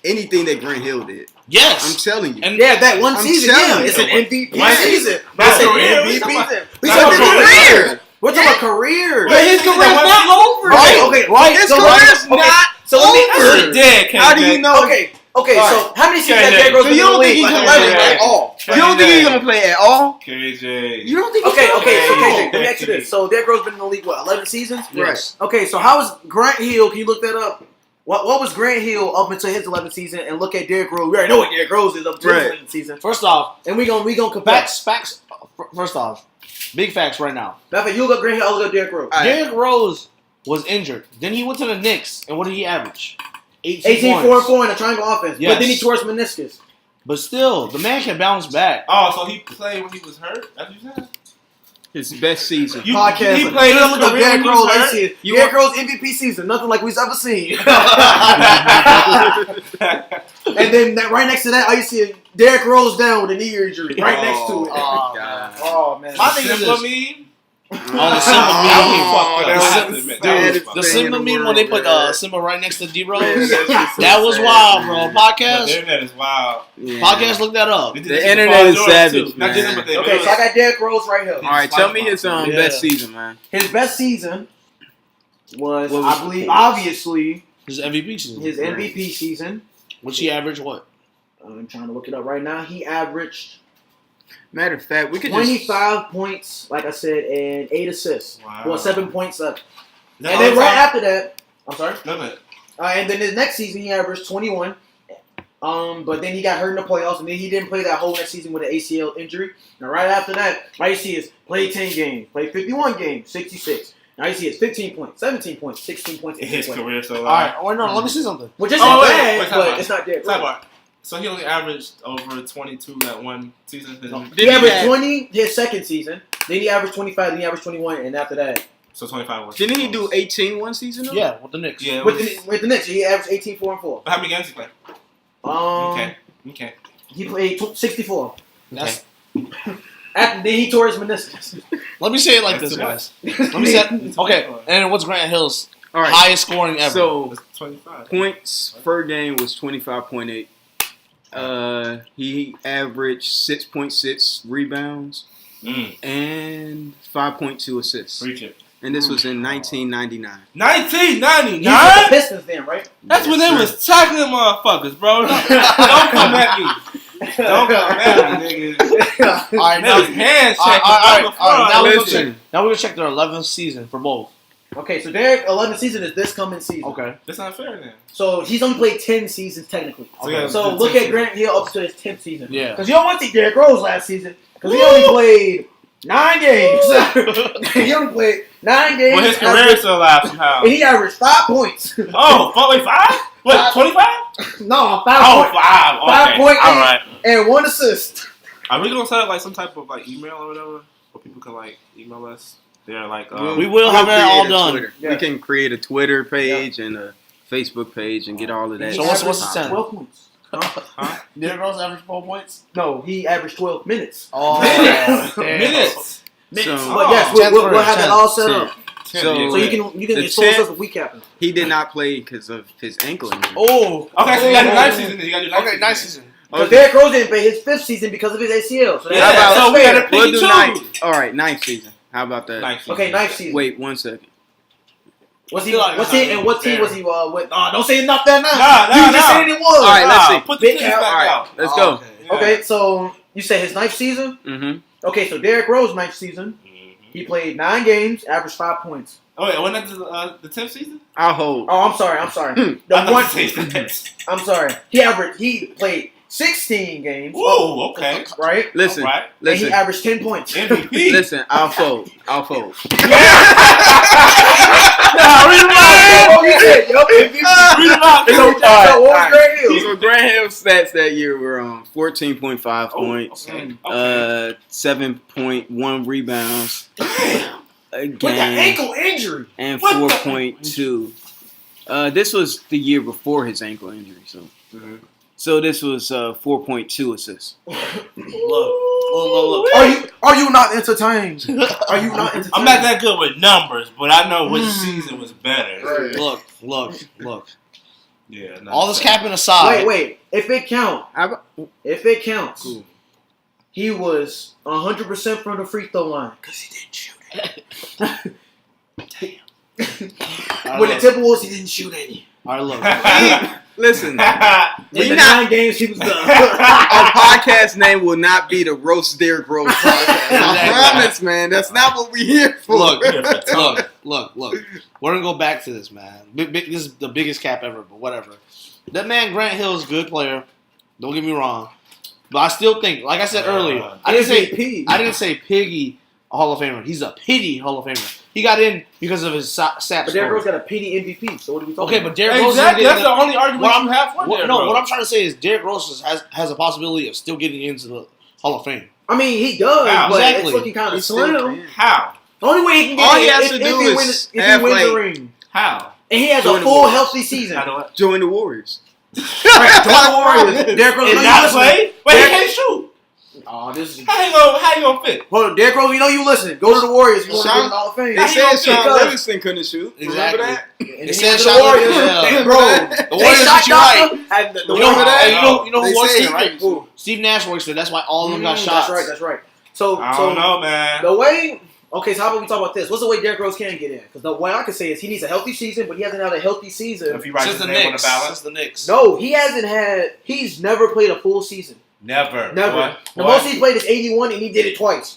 anything that Grant Hill did. I'm Yes. telling you. And Yeah, that one I'm season. telling Yeah, you. it's an MVP Right. season. Bro, It's an career, we MVP talking about- season. We That's talking a about career. career. We're talking about career. But his career's not over. Right, though. okay, right. His So career's okay, not so let me- over. He did. How do you know? Okay, so how many seasons Okay, has Derrick Rose So been you in the don't think league? he's Like gonna 11 play at all? You don't think he's gonna play at all? KJ. You don't think? Okay, so Okay. KJ, let me ask you this. So Derrick Rose been in the league, what, 11 seasons? Yes. Okay, so how was Grant Hill, can you look that up? What was Grant Hill up until his 11th season, and look at Derrick Rose. We already know what Derrick Rose is up to his Right. 11th season. First off, And we gonna compare. facts. First off, big facts right now. Matter of fact, you look up Grant Hill, I'll look up Derrick Rose. All right. Derrick Rose was injured. Then he went to the Knicks, and what did he average? 18, 4, and 4 in a triangle offense. Yes. But then he tore his meniscus. But still, the man can bounce back. Oh, so he played when he was hurt? That's what you said? Yes. Yes. His best season. Podcast. He played his Look up career Derrick when he Rose. was I hurt. see it. You Derrick Rose MVP season, nothing like we've ever seen. And then right next to that, I see it, Derrick Rose down with a knee injury. Right next to it. Oh, God. Oh man. My thing is Simple this. meme. Oh, the Simba meme. The Simba Dude, meme when they put Simba right next to D Rose. Man, that's just so That was sad, wild, man. bro. The Podcast. internet is wild. Yeah. Podcast, look that up. They did The this shit internet for is Paul George, savage, too. Not just man. him, but they Okay, so I got Derrick Rose right here. All right, tell me his Yeah. best season, man. His best season was, What was I believe, his? obviously, His MVP season. his MVP season. Which he averaged what? I'm trying to look it up right now. He averaged Matter of fact, we could just 25 points, like I said, and 8 assists. Wow. Well, 7.7. Is that And all then the right time? after that, I'm sorry. No, no. And then his next season, he averaged 21. But then he got hurt in the playoffs, and then he didn't play that whole next season with an ACL injury. Now, right after that, all you see is play 10 games, play 51 games, 66. Now you see is 15 points, 17 points, 16 points, In 18 his points. career, so All right. Oh, no, let me see something. Which isn't Oh, wait, bad, wait, but time it's not Derrick Rose. Sidebar. So he only averaged over 22 that one season. He averaged 20 his second season. Then he averaged 25. Then he averaged 21. And after that, So 25 was. Didn't he do 18 one season? Though? Yeah, with the Knicks. Yeah. It with was, the Knicks, he averaged 18, 4, and 4. but how many games he played? Okay. He played 64. That's, After then he tore his meniscus. let me say it like That's this, too guys. Let me say. Okay, and what's Grant Hill's All right. highest scoring ever? So It's 25. points per game was 25.8. He averaged 6.6 rebounds and 5.2 assists. Reach it. And this was in 1999. 1999? He's with the Pistons then, right? That's when they Yes, was tackling motherfuckers, bro. Don't come at me. Don't come at me, nigga. all right, They now, was hand all right, checking. all right. Now we're gonna Listen. check. Now we're gonna check their 11th season for both. Okay, so Derrick 11th season is this coming season. Okay. That's not fair then. So he's only played 10 seasons technically. yeah, So the look 10th at Grant Hill up to his 10th season. Yeah. Because you don't want to see Derrick Rose last season. Because he only played 9 games. He only played 9 games. Well, his career is still alive somehow. And he averaged 5 points. Wait, 5? What, 25? No, 5 Oh, points. 5. Okay. 5.8 All right. and 1 assist. Are we going to set up like some type of like email or whatever? Where people can like email us? They're like, We will have it all create a done. Twitter. Yeah. We can create a Twitter page and a Facebook page and get all of that. So what's the Averaged 10? 12 points. huh? Derrick Rose averaged 4 points. No, he averaged 12 minutes. Oh, Minutes. damn. Minutes. So- But yes, we'll have that all set up. So So you can The expose us 10th with recapping. he did not play because of his ankle injury. Oh. Okay, so you got to do 9 season. Then. You got to do 9 Okay, nice season. Because Derrick Rose didn't play his 5th season because of his ACL. So Yeah, that's so we fair. got to pick We'll and do choose. ninth. All right, ninth season. How about that? 9 season. Okay, 9th season. Wait 1 second. Was he? I feel like What that's team? not And what team fair. was he with? Oh, don't say it's not that now. Nah, You just said it was. All right, let's see. Put the Big teams Al- back All right, out. let's Oh, go. okay. Yeah. Okay, so you say his 9th season. Mm-hmm. Okay, so Derrick Rose 9th season. Mhm. He played 9 games, averaged 5 points. Oh, wait, wasn't that the 10th season? I'll hold. Oh, I'm sorry. I The thought one. you said 10th. I'm sorry. He played 16 games. Ooh, okay. Right. Listen, All right. And he listen, averaged 10 points. MVP. listen. I'll fold. I'll fold. Read them out. Read Read them out. So what was Grant Hill? So Grant Hill's stats that year were 14.5 points, Okay. Okay. 7.1 rebounds a With the game, ankle injury. and What the- 4.2. This was the year before his ankle injury, so Mhm. so this was 4.2 assists. Look. Are you not entertained? Are you not entertained? I'm not that good with numbers, but I know which season was better. Right. Look. Yeah. No, All this capping aside. Wait. If it counts, Cool. he was 100% from the free throw line. Because he didn't shoot it. When the Timberwolves, he didn't shoot any. All right, look. Listen, In we the not 9 games, he was done. our podcast name will not be the Roast Derrick Rose podcast. I promise, man. That's not what we here for. Look. We're gonna go back to this, man. This is the biggest cap ever, but whatever. That man Grant Hill is a good player. Don't get me wrong, but I still think, like I said earlier, I MVP. didn't say Piggy a Hall of Famer. He's a pity Hall of Famer. He got in because of his sap But Derrick Rose story. got a PD MVP, so what are we talking Okay, about? but Derrick Rose Exactly. didn't That's get the only argument What I'm- you have for what, Derrick no, Rose. what I'm trying to say is Derrick Rose has a possibility of still getting into the Hall of Fame. I mean, he does, How? but Exactly. it's looking kind of He's still slim. can. How? The only way he can get All it he has to if do he is wins, if have, he wins the like- ring. How? And he has Join a the full, Warriors. healthy season. How do I? Join the Warriors. Right, join the Warriors. Derrick Rose, And I know not you listening. play? Wait, he can't shoot. Oh, this is. How you gonna fit? Well, Derrick Rose, you know you listen. Go to the Warriors. You want to Sean- get in the Hall of Fame. They said Sean because- Livingston couldn't shoot. Exactly. Remember that? And They then said he Sean went to the Warriors. Livingston, yeah. Bro, The they Warriors shot is right. doctor. And the You know, Warriors- you know They who works say there, he right? couldn't shoot. Steve Nash works there. That's why all of them got Mm, shots. That's right. So, I so don't know, man. the way. Okay, so how about we talk about this? What's the way Derrick Rose can get in? Because the way I can say is he needs a healthy season, but he hasn't had a healthy season. If he writes Since his the name on the Knicks. ballot, Since the Knicks. No, he hasn't had. He's never played a full season. never. Never. What? The What? most he's played is 81, and he did it twice.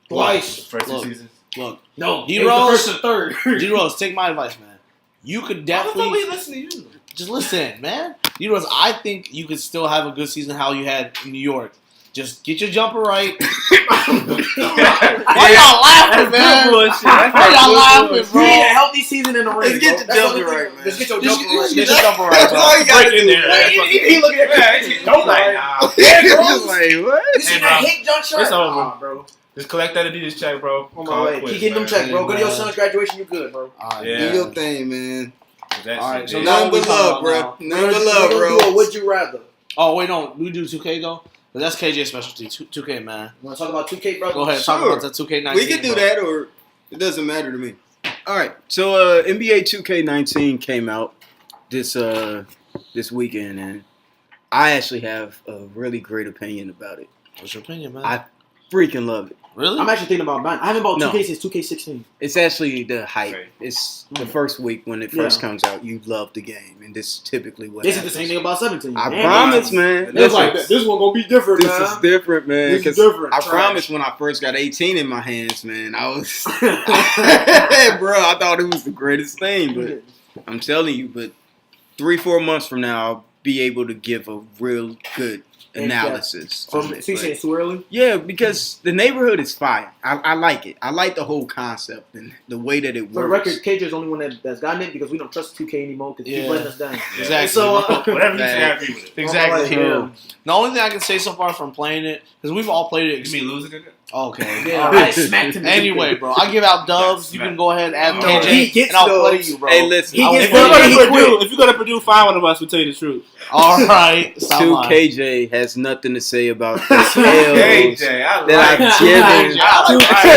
Twice. First two Look. seasons. Look, No, D it was Rose. the first and third. D Rose, take my advice, man. You could Why the definitely fuck we listen to you? just listen, man. D Rose, I think you could still have a good season how you had in New York. Just get your jumper right. Why y'all laughing, man? Why y'all laughing, You bro? need a healthy season in the ring. Let's get bro. the That's jumper only thing. right, man. Let's get your Just jumper right. get your jumper right, That's bro. all you gotta Break in do. there. He looking at that. Don't like, nah. Derrick He's Rose. like, what? You see Hey, that bro. hit jump shot? It's over. Nah, bro. Just collect that Adidas check, bro. On Call my it way. quits, Keep getting them man. checks, bro. Go to your Man. son's graduation. You good, bro. Alright, Yeah. Do your thing, man. That All right, shit so did. now Nothing we but talk love, about bro. now. Nothing but We're love, gonna do a bro. would you rather. Oh wait, no, we do 2K though. But that's KJ's specialty. 2K, man. You want to talk about 2K, bro? Go ahead, talk Sure. about the 2K19. We can do bro. that, or it doesn't matter to me. All right. So NBA 2K19 came out this weekend, and I actually have a really great opinion about it. What's your opinion, man? I freaking love it. Really? I'm actually thinking about mine. I haven't bought No. 2K since 2K16. It's actually the hype. Okay. It's the first week when it first Yeah. comes out. You love the game, and this is typically what This is the happens. same thing about 17. I Man, promise, it's man. It's like Listen, this one gonna be different, this man. is different, man. This is 'cause different. I Trash. promise when I first got 18 in my hands, man, I was, bro, I thought it was the greatest thing. But I'm telling you, but 3-4 months from now, I'll be able to give a real good analysis. So on you it. saying But- it's too early? yeah, because the neighborhood is fire. I like it. I like the whole concept and the way that it For the works. record, KJ is the only one that's gotten it because we don't trust 2K anymore because Yeah. he's letting us down. Exactly. So, Whatever you say, I agree with it. Exactly. Yeah. The only thing I can say so far from playing it, because we've all played it. You mean losing it? Okay. Yeah, All I right. smacked him. Anyway, bro, I give out dubs. You can go ahead and add No, KJ, he gets and I'll play dubs. you, bro. Hey, listen, He I will gets play dubs. you. He quit. If you go to Purdue, find one of us. We'll tell you the truth. All right. Stop lying. 2KJ has nothing to say about the L's KJ, I that like I've given,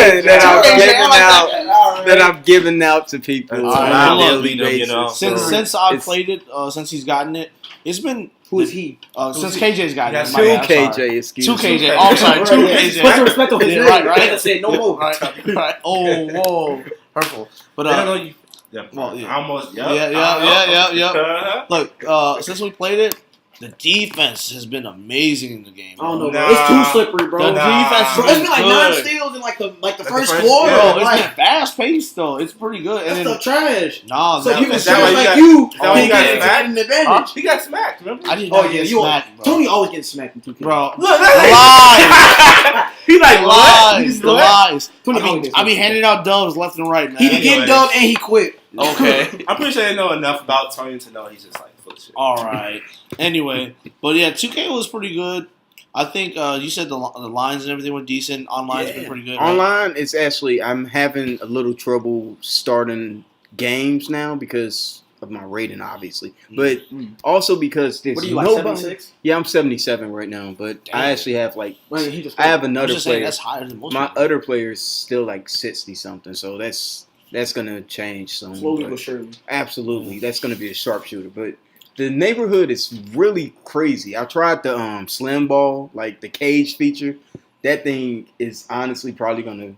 I like that I've given out to people All right, on a look, daily you know, basis. know. Since I've it's played it, since he's gotten it, it's been Who is he? since he? KJ's gotten Yes, it. my bad, I'm sorry. 2KJ, excuse 2KJ. me. Oh, I'm sorry. Right, 2KJ. Put some respect on his Yeah, name. right, right. I can say no more. Right. Oh, whoa, hurtful. But They don't know you. Yeah, well, yeah. almost. Yeah. Look, since we played it, the defense has been amazing in the game. I don't know, Nah. bro. It's too slippery, bro. The defense Bro, has it's been been like good. 9 steals in like the the first first- quarter. yeah. Bro, it's like, been fast paced though. It's pretty good. that's And then, the trash. nah, So that- people is that why shoot you like got- you is that why can you got get smacked? an advantage. He got smacked, remember? I did Oh not yeah, get you smacked, bro. Tony always getting smacked in 2K. Bro, Look, lies, He like the what? lies, the lies. Tony I always mean, gets I be smacked. handing out dubs left and right, man. He be getting Anyways. dubbed and he quit. Okay. I'm pretty sure they know enough about Tony to know he's just like full of shit. All right. Anyway, but yeah, 2K was pretty good. I think you said the lines and everything were decent. Online's been pretty good. Right? Online, it's actually, I'm having a little trouble starting games now because of my rating, obviously. But also because there's What are you like, nobody. 76? Yeah, I'm 77 right now, but Damn. I actually have like, Wait, he just I have I'm another just saying player. that's higher than most. My people. other player is still like 60 something, so that's gonna change soon. slowly but but surely. absolutely, that's gonna be a sharpshooter. But the neighborhood is really crazy. I tried the slim ball, like the cage feature. That thing is honestly probably gonna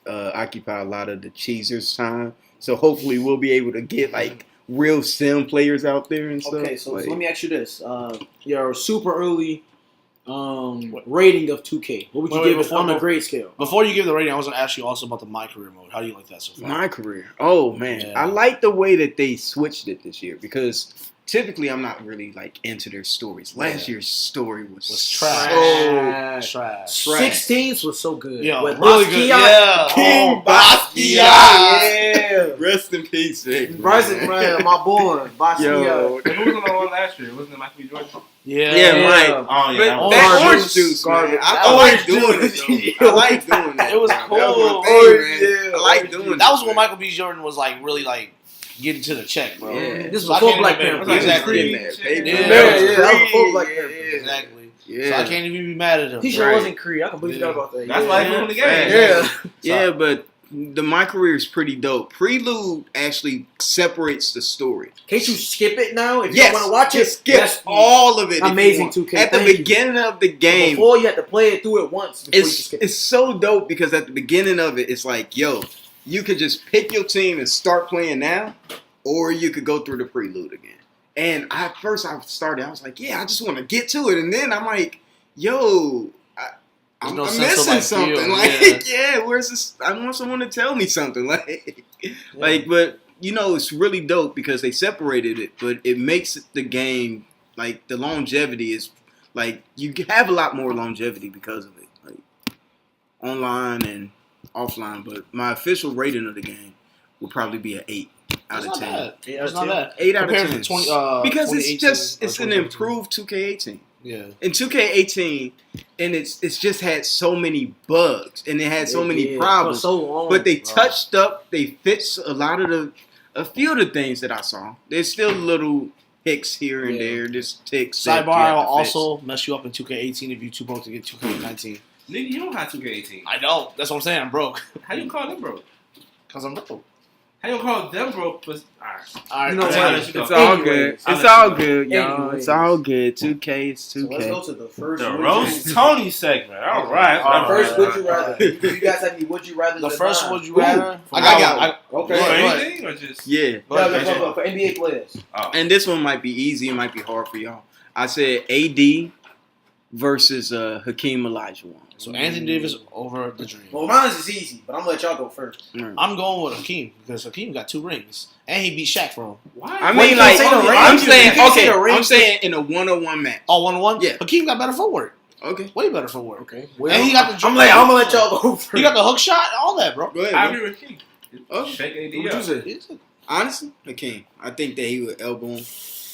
occupy a lot of the cheesers' time. So hopefully we'll be able to get like real sim players out there and stuff. Okay, so Like, let me ask you this: your super early rating of 2K. What would you Wait, give wait, it on a before- grade scale? Before you give the rating, I was gonna ask you also about the My Career mode. How do you like that so far? my career. Oh man, Yeah. I like the way that they switched it this year because typically I'm not really like into their stories. Last year's story was trash. so Trash. 16s was so good. Yo, With really Basquiat. good. Yeah. King Basquiat. Yeah. Rest in peace, Vic. Bryson, man, my boy. Basquiat. Yo, Who was on the one last year? Wasn't it Michael B. Jordan? Yeah. yeah, right. Oh yeah. But That was that Orange orange juice, juice, man. garbage. I like doing it. Though. I like doing that. It was man. cool. That was my Orange, thing, man. yeah, I like orange doing That it, was when man. Michael B. Jordan was like really like getting to the check, bro. Yeah. This So I was before can't Black even- Panther. Exactly. Exactly. Yeah, Yeah, that was before Black Panther. Exactly. Yeah. So I can't even be mad at him. He sure Right. wasn't Creed. I completely forgot about that. That's why he won the game. Yeah. Yeah, but my career is pretty dope. Prelude actually separates the story. Can't you skip it now if you Yes, don't want to watch it? just skip That's all of it. if you amazing, want. 2K. At the Thank you. beginning of the game, Before you had to play it through it once before you could skip it. it's so dope because at the beginning of it, it's like, yo, you could just pick your team and start playing now, or you could go through the prelude again. And I was like, yeah, I just want to get to it, and then I'm like, yo, I'm no sense of, missing like, something. feel, Like, yeah, where's this? I want someone to tell me something. Like, but you know, it's really dope because they separated it, but it makes the game like the longevity is like you have a lot more longevity because of it, like online and offline. But my official rating of the game would probably be an 8 out That's of not 10. bad. That's not bad. 8 out of Compared 10. to 20, Because 2018 it's or an 2017. improved 2K18. Yeah. In 2K18, and it's just had so many bugs and it had so many problems. For so long, But they bro. touched up, they fixed a few of the things that I saw. There's still little hicks here and there, just ticks. that you Sidebar have will to fix. also mess you up in 2K18 if you too broke to get 2K19. Nigga, you don't have 2K18. I don't. That's what I'm saying. I'm broke. How you call them broke? Because I'm broke. How you call them broke? But alright. You know I'll what? let you go. It's all Anyways, good. I'll It's let all you go. good, y'all. Anyways. It's all good. 2K is So let's 2K. go to the first. The would you- roast Tony segment. All right. All right. First, would you rather? Do you guys have any would you rather? The first mine? would you rather? I got one. Okay. For Go ahead. anything or just Yeah. Go ahead, Yeah, go ahead. for NBA players. Oh. And this one might be easy. It might be hard for y'all. I said AD versus Hakeem Olajuwon. So Anthony Davis over the Dream. Well, mine is easy, but I'm gonna let y'all go first. I'm going with Hakeem because Hakeem got 2 rings and he beat Shaq for him. Why? I Well, you mean, can't like, say the I'm range. saying, You can't say okay, the range. I'm saying in a 1-on-1 match. Oh, 1-1? Yeah. Hakeem got better footwork. Okay. Way better footwork. Okay. And he got the I'm gonna let y'all go first. He got the hook shot, all that, bro. Go ahead. I bro. agree with King. Okay. Shake AD What'd up. you say? Honestly, Hakeem. I think that he would elbow him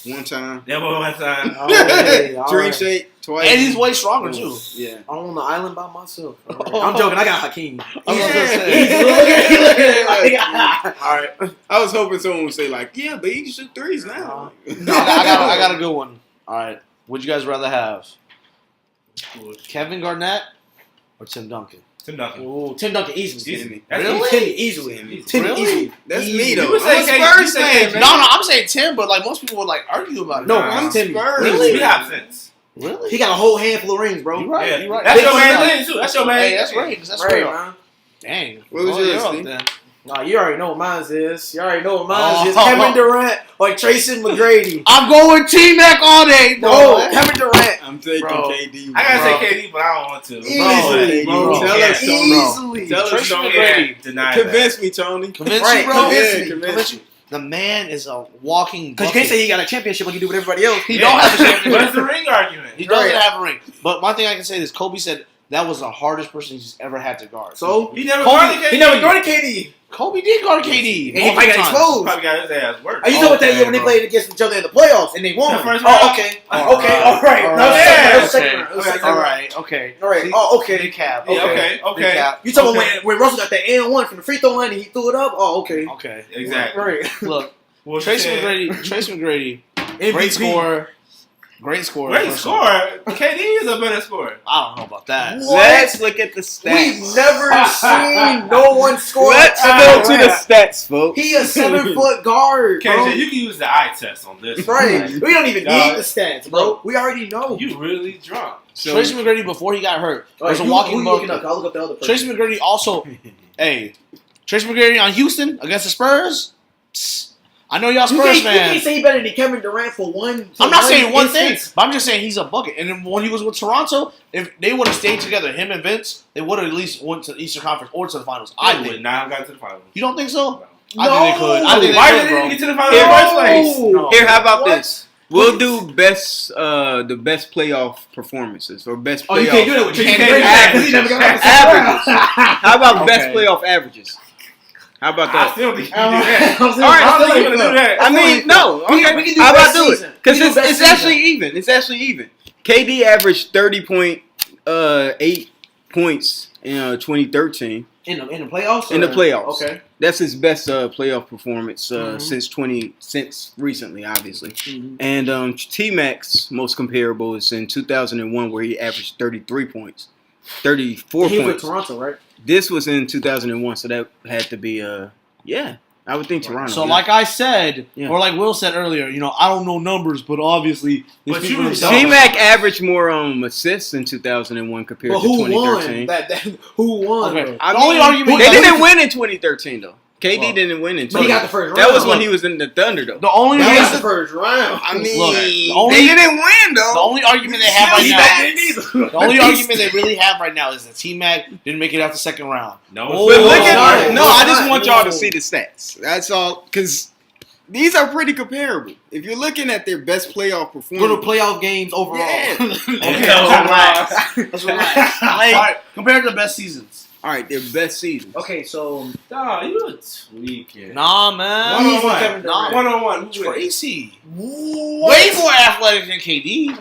one time. Yeah, but one time. Okay, all Dream right. shake twice. And he's way stronger, too. Yeah. I'm on the island by myself. All right. I'm joking. I got Hakeem. I was gonna Yeah. say. All right. I was hoping someone would say like, yeah, but he can shoot threes now. No, I got a good one. All right. Would you guys rather have Kevin Garnett or Tim Duncan? Tim Duncan. Ooh, Tim Duncan easily. Easy. Really? Tim easily. Tim Really? easily. That's Easy. me though. You would say I'm a KD, Spurs you say fan, KD. man. No, I'm saying Tim, but like most people would like argue about it. No, I'm Tim. Spurs. Really? We have sense. Really? He got a whole handful of rings, bro. You right. Yeah. You right. That's your Big man man. thing too. That's your man. Hey, that's thing. right. That's Right, real. man. Dang. What was Oh, yours, you're up Steve? then. Nah, you already know what mine is. You already know what mine is. Oh. Kevin Durant or Tracy McGrady. I'm going T-Mac all day. No, bro. Kevin Durant. I'm taking Bro. KD. I gotta Bro. say KD, but I don't want to. Easily, bro. Tell Yeah. us, Tony. Easily. Tell us, Tracy Tony. McGrady. Deny Convince me, Tony. Convince Right, you, bro. convince me. Convince you. The man is a walking Because bucket. you can't say he got a championship like you do with everybody else. He don't have a championship. What's the ring argument? He doesn't Right. have a ring. But my thing I can say is Kobe said that was the hardest person he's ever had to guard. So He never Kobe- guarded KD. he never guarded KD. Kobe did guard KD. And he probably got multiple times. exposed. Probably got his ass worked. Are you talking about that Okay, year when they bro. played against each other in the playoffs and they won? The first Oh, round? okay. All Okay, right. all right. All That was right. second round. That was Okay. second round. That was second All round. right. Okay. All right. See? Oh, okay. Big cap. Yeah, okay, Big okay. cap. You talking Okay. about when Russell got that and one from the free throw line and he threw it up? Oh, okay. Okay. Exactly. Right. Look, Well, Tracy shit. McGrady, MVP. great scorer. Great scorer. Great first of all. scorer. KD is a better scorer. I don't know about that. What? Let's look at the stats. We've never seen no one score. Let's like go Kevin to the Durant. stats, folks. He a 7-foot guard, bro. KJ, you can use the eye test on this. Right. one. We don't even Dog. need the stats, bro. We already know. You really drunk. So, Tracy McGrady before he got hurt was a Who walking you looking up? bucket. I'll look up the other person. Tracy McGrady also, hey, Tracy McGrady on Houston against the Spurs. Psst. I know y'all You Spurs can't fans. say he better than Kevin Durant for one. I'm not saying one thing, instance. but I'm just saying he's a bucket. And then when he was with Toronto, if they would have stayed together, him and Vince, they would have at least went to the Eastern Conference or to the finals. I would think. not have got to the finals. You don't think so? I think they could. I think Why they did could, they bro. get to the final in the first place? No. Here, how about What? this? We'll do the best playoff performances or best playoff Oh, you can't do that with Tracy Tracy Brady. Brady. He never got out the second averages. round. How about best Okay. playoff averages? How about I that? still think you can do that. All right, I don't think you're gonna do that. I mean, no. We Okay. can do How about best do season. it? Because We can do best it's season. actually even. It's actually even. KD averaged 30.8 points in 2013 In the playoffs. in the or- playoffs. Okay. That's his best playoff performance Mhm. since recently, obviously. Mhm. And T-Mac's most comparable is in 2001, where he averaged 33 points, 34 He was with points. Toronto, right? This was in 2001, so that had to be yeah. I would think Toronto. So, yeah. like I said, Yeah. or like Will said earlier, I don't know numbers, but obviously, these But people you themselves- don't. T-Mac averaged more assists in 2001 compared But to who 2013. won? Who won? Okay. though? I The only mean, argument they you didn't can- win in 2013 though. KD Well, didn't win in 2013. But he got the first round. That was when Look. he was in the Thunder though. The only That was reason, the first round. I mean, Look, the only- they didn't win though. the only argument they have right Still now, didn't either. the only argument they really have right now is that T-Mac didn't make it out the second round. No, Oh, But look no, at no, I just no, want y'all no. to see the stats. That's all, because these are pretty comparable. If you're looking at their best playoff Go to performance, playoff games overall. Yeah. Okay, Yeah. relax. Let's relax. like, All right, compared to the best seasons. all right, their best seasons. Okay, so Dog, you a tweaking. Nah, man. Easy One-on-one. Kevin Durant. One-on-one. Tracy. Way more athletic than KD.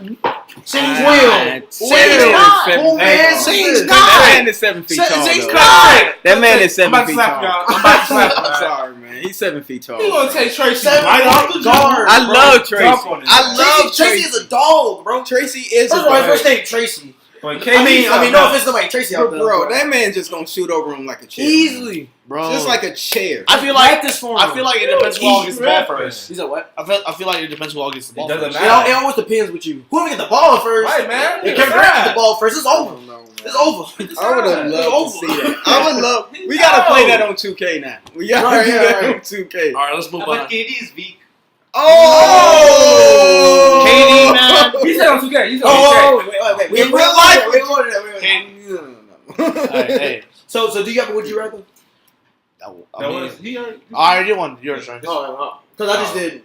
Saints Ah, will. Saints not. Who man? Saints not. That man is 7 feet tall. Saints though. not. That man is I'm 7 about to feet slap tall. y'all. I'm about to slap I'm y'all. sorry, man. He's 7 feet tall. You gonna take Tracy Seven right off the guard. guard? I love Tracy. Dunk on his I ass. love Tracy is a dog, bro. Tracy is First a of all, his dog. first name Tracy. But I KD mean, no something offense to like Tracy out there, Bro, that man just gonna shoot over him like a chair. easily. Bro. Just like a chair. I feel like Practice for him. it depends who all gets the ball He's first. He said what? I feel like it depends who all gets the ball It doesn't first. matter. It always depends with you. Whoever get the ball first. Right, man. If Kevin Durant get the ball first, it's over. It's over. I would have It's loved over. to see that. I would love. We gotta play that on 2K now. We gotta Right, do yeah, that right. on 2K. All right, let's move on. But KD is weak. Oh, KD, man. He said on 2K. He said on 2K. Oh, wait. In real life, We more than that. All right, hey. So do you have a would you rather? I mean, He already- I already did one. Yours, right? Because I just did.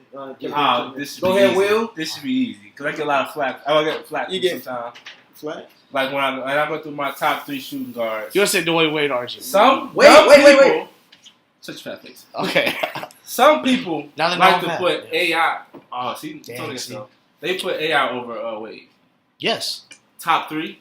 This should Go be ahead, easy. Will. This should be easy because I get a lot of flack. I get flack You get- sometimes. Flat. Like when I go through my top 3 shooting guards. You're saying Dwayne Wade, aren't you? Some Wait, dumb wait, wait, people- Such fat face. Okay. Some people Now they like know to I'm put fat. AI. Oh, see, Dang, totally see. so. They put AI over Wade. Yes. Top 3.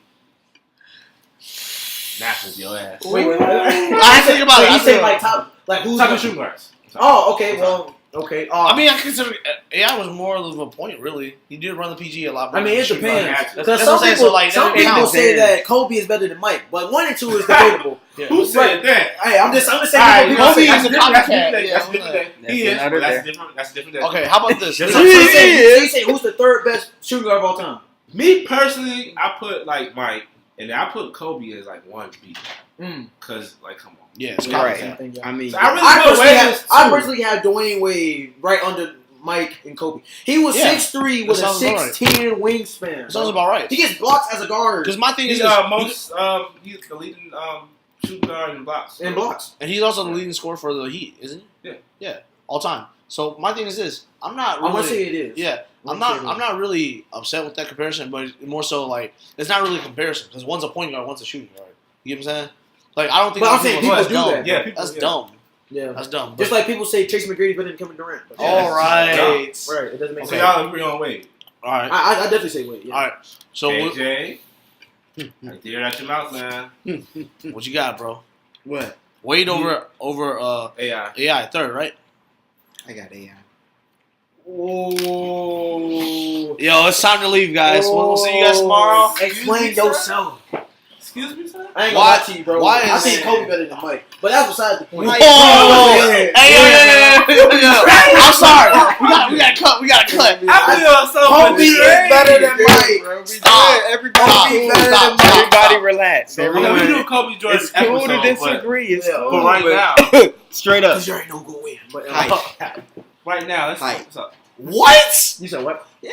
Napples your ass. Wait. I think about it. He I said think like about top, like who's Top 3 the shooting guards. Oh, okay. Well, okay. I mean, I consider AI was more of a point, really. He did run the PG a lot. I mean, it better than depends. shooting guard. Because That's some what I'm saying. people, So, like, some that doesn't people count. say that Kobe is better than Mike, but 1 and 2 is debatable. Yeah. Who said that? Hey, I'm just saying. Alright, People Kobe say- is a different. copycat. That's Yeah, different. I'm He is. another That's day. different. That's different. Okay, how about this? So This you is- say who's the third best shooting guard of all time? Me personally, I put like Mike, and then I put Kobe as like 1B. Cause like, come on. Yeah, it's Right. copycat. I mean, So I really I put personally, Wade have, as I 2. personally have Dwayne Wade right under Mike and Kobe. He was Yeah. 6'3" with a That sounds about right. 6'10" wingspan. Sounds about right. He gets blocks as a guard Because my thing is, He's this, he's the leading shooting guard in blocks. and blocks. and he's also the leading scorer for the Heat, isn't he? Yeah, all time. So my thing is this: I'm not I'm gonna really. say it is. Yeah, I'm not really upset with that comparison, but more so like it's not really a comparison because one's a point guard, one's a shooting guard. You get what I'm saying? Like I don't think. But I'm most saying people- people that's do dumb. that. Yeah, people- That's yeah. dumb. Yeah. That's dumb. Just like people say Chase McGrady better than Kevin Durant. But Yeah. all right, Right. It doesn't make So sense. y'all agree on Wade? all right, I definitely say Wade. Yeah. all right. So AJ, I dare out your mouth, man. what you got, bro? what? Wade over AI. AI third, right? I got AI. Oh. Yo, it's time to leave, guys. We'll see you guys tomorrow. Explain Excuse me, yourself. Excuse me, sir? I ain't gonna Why- lie to you, bro. why I is- think Kobe better than Mike, but that's beside the point. Whoa! Yeah. Hey, I'm sorry. We gotta cut. We gotta cut. I feel so Kobe is betrayed. better than Mike. Bro, we Stop. good. Everybody Stop. be better Stop. than Stop. Everybody Stop. relax. Yeah, Everyone. we do Kobe Jordan It's cool episode, to disagree. It's Yeah. cool. But right now, straight up. Because you already know who gonna win. But, Hype. right now, let's Hype. what's up? What? You said what? Yeah.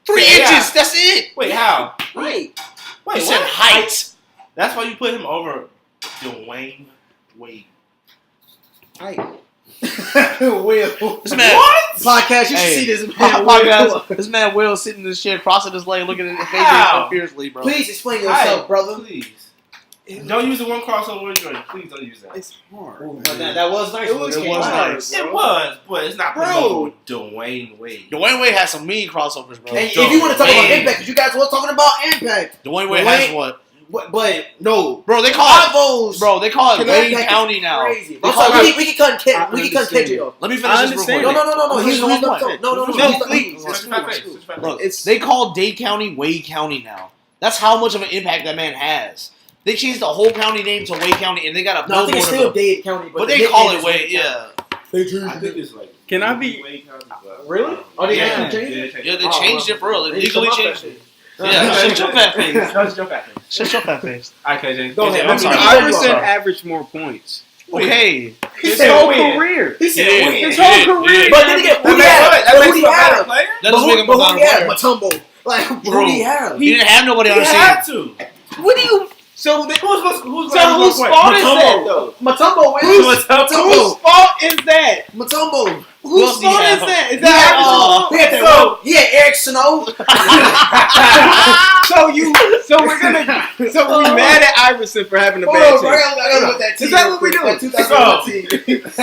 3 Yeah. inches. That's it. Wait, how? Right. Wait, He said what? height. That's why you put him over Dwayne Wade. Hype. Will. This man, Podcast, you should Hey, see this man. podcast. This man Will sitting in his chair, crossing his leg, looking at his face How? so fiercely, bro. Please explain yourself, brother. Please. Don't use the one crossover Jordan. Please don't use that. It's hard. Ooh, but that was nice. It was nice. It was, but it's not Bro. Dwayne Wade. Dwayne Wade has some mean crossovers, bro. And if you want to talk about Wade. impact, because you guys were talking about impact. Dwayne Wade Dwayne- has what? But no. Bro, they call it. Avos. Bro, they call it Connect Wade Pack County is now. Crazy. They I'm call sorry, it- we can cut I KJ understand. off. Let me I finish this understand. real quick. No. He's No, please. Look, It's they call Dade County Wade County now. That's how much of an impact that man has. They changed the whole county name to Wade County, and they got a No, I think billboard it's of still them. Dade County, But the they call nickname it is Wade, yeah. I think it's like. Can I be? Wade County, but- Really? Oh, they Yeah. actually changed it? Yeah, they changed it for real. They They legally come up changed that it. Yeah, shut your fat face. That's your fact. Shut your fat face. Okay, James. Go ahead. I'm sorry. Iverson averaged more points. Okay. He His said whole win. career. He said Yeah. win. His whole career. But then again, who he had? That But makes who him he a better had? player. That doesn't make him a But better who he had? player. Matumbo. Like, who Bro. did he have? He didn't have nobody on He the had team. to. What do you? So Who's whose fault is that though? Matumbo wins. Whose Matumbo. fault is that? Matumbo. Who else Whose do you fault have? is that? Is He had, that he had that one. He had Eric Snow. so we're gonna we mad at Iverson for having a Hold bad on, bro. team. I gotta look at that team. Is that what we do? That 2001 team. So,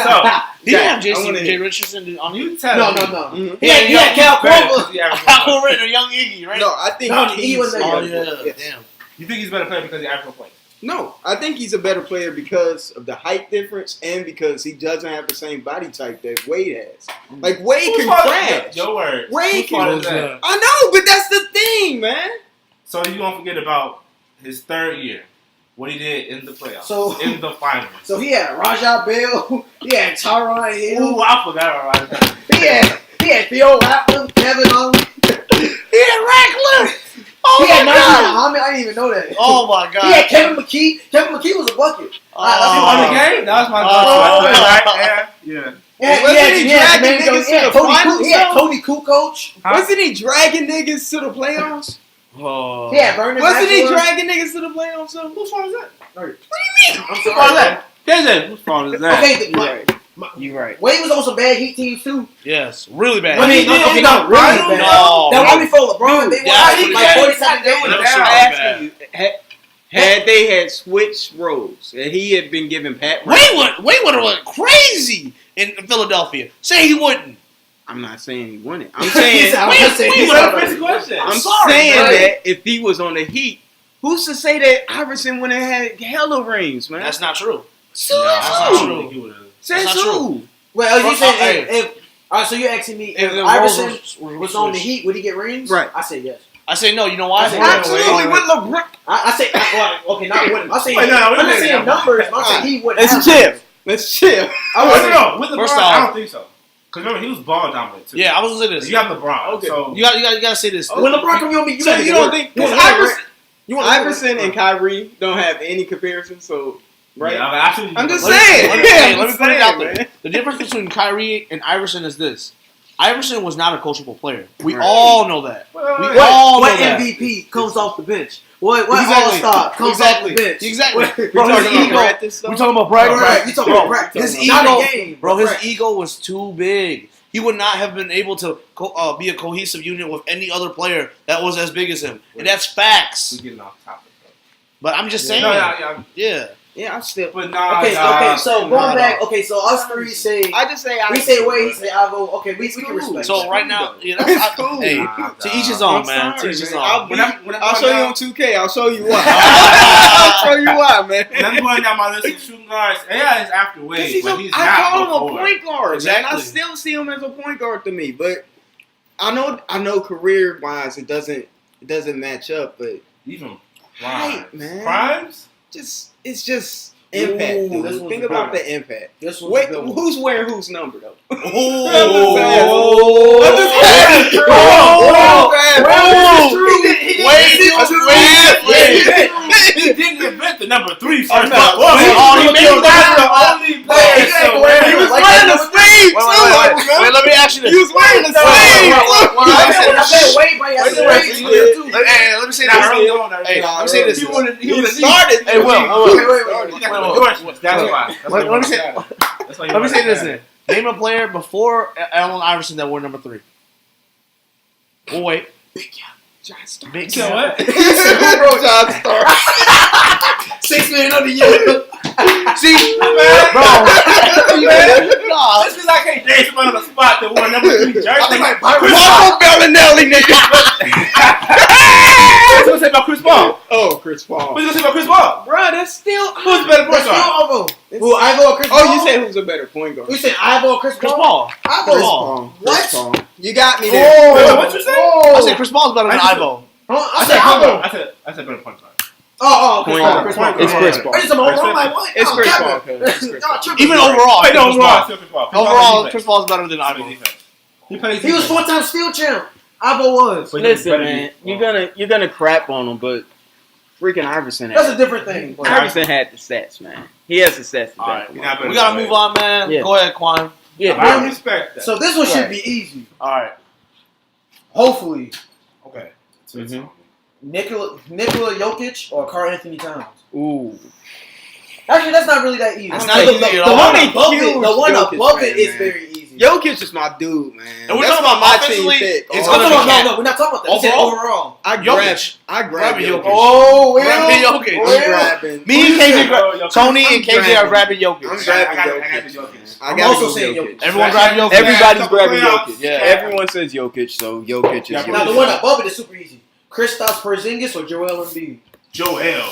He didn't have I Jason wanna J. hear. Richardson on you. you tell No. me. Mhm. He had Cal Korver. Kyle Ritter, young Iggy, right? No, I think No, he was he's- there. Oh, yeah. Yes. Damn. You think he's a better player because he actually plays? No, I think he's a better player because of the height difference and because he doesn't have the same body type that Wade has. Like Wade Whose can fault is that? crash. Your word. Wade Whose fault can. is that? I know, but that's the thing, man. So you won't forget about his third year, what he did in the playoffs, So- in the finals. So he had Rajah Bell. He had Tyron Hill. Ooh, I forgot about that. He had Theo Ratliff, Kevin Owens. He had Ratcliffe. Oh He had my Najee god. Muhammad. I didn't even know that. Oh my He had god. Kevin McKee. Kevin McKee was a bucket. On the game? That was my Oh. go-to. Right? Yeah. Wasn't he dragging niggas to the finals, He had though? Tony Kukoc. Huh? Wasn't he dragging niggas to the playoffs? Oh. He had Vernon Wasn't he Maxwell. dragging niggas to the playoffs? Though? Whose fault is that? I'm Whose sorry. fault is that? KJ, whose fault is that? Okay, You're right. You're right. Wade was on some bad Heat teams too. Yes. Really bad. I mean, okay, not really Finals? bad. No. That one before LeBron, they Yeah, won he like can't- 47 games. That was I'm so asking you, had they had switched roles and he had been given Pat Riley, Wade would have went crazy in Philadelphia. Say he wouldn't. I'm not saying he won it. I'm saying He's out. Wade- I'm saying Wade he's would've out. Fix the question. I'm sorry, saying man. that if he was on the Heat, who's to say that Iverson would have had hella rings, man? That's not true. so that's not who? true. He would've- Says That's not who? Well, you Well, saying hey. if all right, so you're asking me if the Iverson roles was on the Heat, would he get rings? Right. I say yes. I say no. You know why? I say Absolutely with LeBron. I say okay, not with him. I say Wait, no, I'm not wait, saying no. numbers. I'm saying he would. Let's chill. Let's chill. I wasn't know. With First LeBron, off- I don't think so. Because remember, he was ball dominant too. Yeah, I was gonna say this. You have LeBron. Okay. So You gotta say this. When LeBron come, you want me? You So gotta you get don't work. think You want Iverson and Kyrie don't have any comparison? So right. Yeah, I actually, I'm just Let me- saying. let me- Yeah, let I'm me just put it saying, out there. man. The difference between Kyrie and Iverson is this. Iverson was not a coachable player. We Right. all know that. We What? all What know that. MVP comes off the bench? What Exactly. all-star comes Exactly. off the bench? Exactly. What- Bro, We're his talking about ego. practice stuff? We talking about practice. Right, you talking Bro, about practice. His Not ego, a game, bro. His practice. ego was too big. He would not have been able to be a cohesive unit with any other player that was as big as him, and that's facts. We're getting off topic. But I'm just saying, No, yeah. yeah. Yeah, I still. But nah, Okay, nah, okay. So nah, going nah. back, okay. So us three say I just say we say Wade, he say Ivo. Okay, we can cool. respect. So that. right now, though. yeah, that's cool. Hey, Nah, to nah. each his own, I'm man. To sorry, each his man. own. I'll show you on 2K. I'll show you why. I'll show you why, man. When I'm going down my list of shooting guards, AI is after Wade, but he's I not call him a before. point guard, Exactly. man. I still see him as a point guard to me, but I know career wise it doesn't match up, but Even Right, Primes. man. Primes? it's just impact. Ooh, Dude. this one's Think a about good the impact. This was Wait, a good one. who's wearing whose number though? Oh, I'm just asking. He didn't invent the number 3 first. Oh, no. Well, He made that's the only player. He So was wearing the sleeve Wait, let me ask you this. He was wearing the sleeve. I said Wade, but he has Wait, Wade too. Let me say Not this. early on. Hey, let me say this. He would He have started. Hey, Will. Wait. That's why. That's Let me say- why Let me say this then. Name a player before Allen Iverson that wore number 3. We'll wait. Big John Starks. Big So John. what? John Starks. 6 man of the year. See, bro. Just because I can't dance somebody on the spot that wore number 3 jersey. I think like Byron Marco Bellinelli, nigga. What you gonna say about Chris Paul? Oh, Chris Paul. What you gonna say about Chris Paul? Bro, that's still. Who's the better point Let's guard? go, Ivo. Who, Ivo or Chris Paul? Oh, you said who's a better point guard? We said Ivo or Chris Chris Paul? Paul. Ivo. Chris Paul. Paul. What? Chris Paul. You got me there. Oh, What you say? I said Chris Paul's better than I just- Ivo. I said Ivo. I said better point guard. Oh, Chris Point Paul. guard. Chris Paul. It's Chris Paul. I just I'm like, what? It's Oh, Chris Cappin. Paul. Cause it's Chris Y'all Paul. tripping. Even overall, Wait, no, Chris overall, Paul. still Chris Paul. Overall, Chris Paul's better than Ivo. He plays He was defense. 4-time steal champ. Ivo was. But he's Listen, better man, than- you're gonna crap on him, but freaking Iverson. That's a different thing. Iverson had the stats, man. He has the stats. to All back right, him Not up. better we gotta than move on, man. Yeah. Go ahead, Quan. Yeah, I bro. respect that. So this one should Right. be easy. All right. Hopefully. Okay. Mhm. Nikola Jokic or Karl Anthony Towns. Ooh. Actually, that's not really that easy. It's The- not the, easy the at all. one I'm a above it, huge the one Jokic above fan, it is man. very easy. Jokic is my dude, man. And we're That's talking about my offensively, team pick. it's I'm gonna talking be about, no, we're not talking about that. We said overall. I Jokic. grab Grabbing Jokic. Jokic. Oh, Grabbing Jokic. Well. I'm grabbing. Me and KJ, Jokic. Tony I'm and KJ are grabbing. grabbing I'm Jokic. grabbing I got Jokic. the Jokic. I I'm gotta also go saying Jokic. Jokic. Everyone grabbing Jokic. Everybody's Couple grabbing playoffs. Jokic. Yeah. Everyone says Jokic, so Jokic is Yeah, Jokic. Now, the one above it is super easy. Kristaps Porzingis or Joel Embiid? Joel.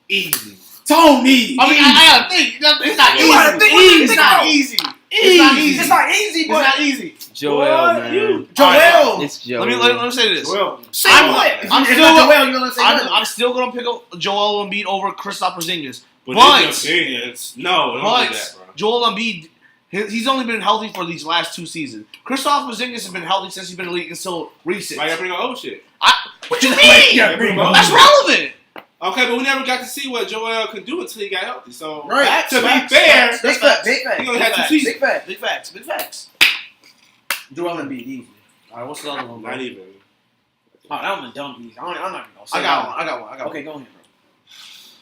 Easy. Tony! I mean, I gotta think. It's not You gotta think what you It's think not about. easy. It's not easy. It's not easy, It's but not easy. Joel, What? man. You- Joel! It's Joel. Let me say this. Joel. Say I'm- what? I'm If still- not Joel, you're gonna say I'm nothing. still gonna pick up Joel Embiid over Kristaps Porzingis. But But- it's your opinions. No, don't do But that, bro. Joel Embiid, he's only been healthy for these last 2 seasons. Kristaps Porzingis has been healthy since he's been in the league until recent. Why you gotta bring up old shit? What you mean? Yeah, bring up That's old relevant. Okay, but we never got to see what Joel could do until he got healthy. So, Right. to be Facts, fair, facts. Big fact, big he fact. only had 2 Facts. seasons. Big fact. Big facts. Big facts. Joel Embiid, easy. All right, what's the other one? Bro? Not even. Oh, that one's dumb easy. I'm not even gonna say I got one. I got one. Okay, go ahead,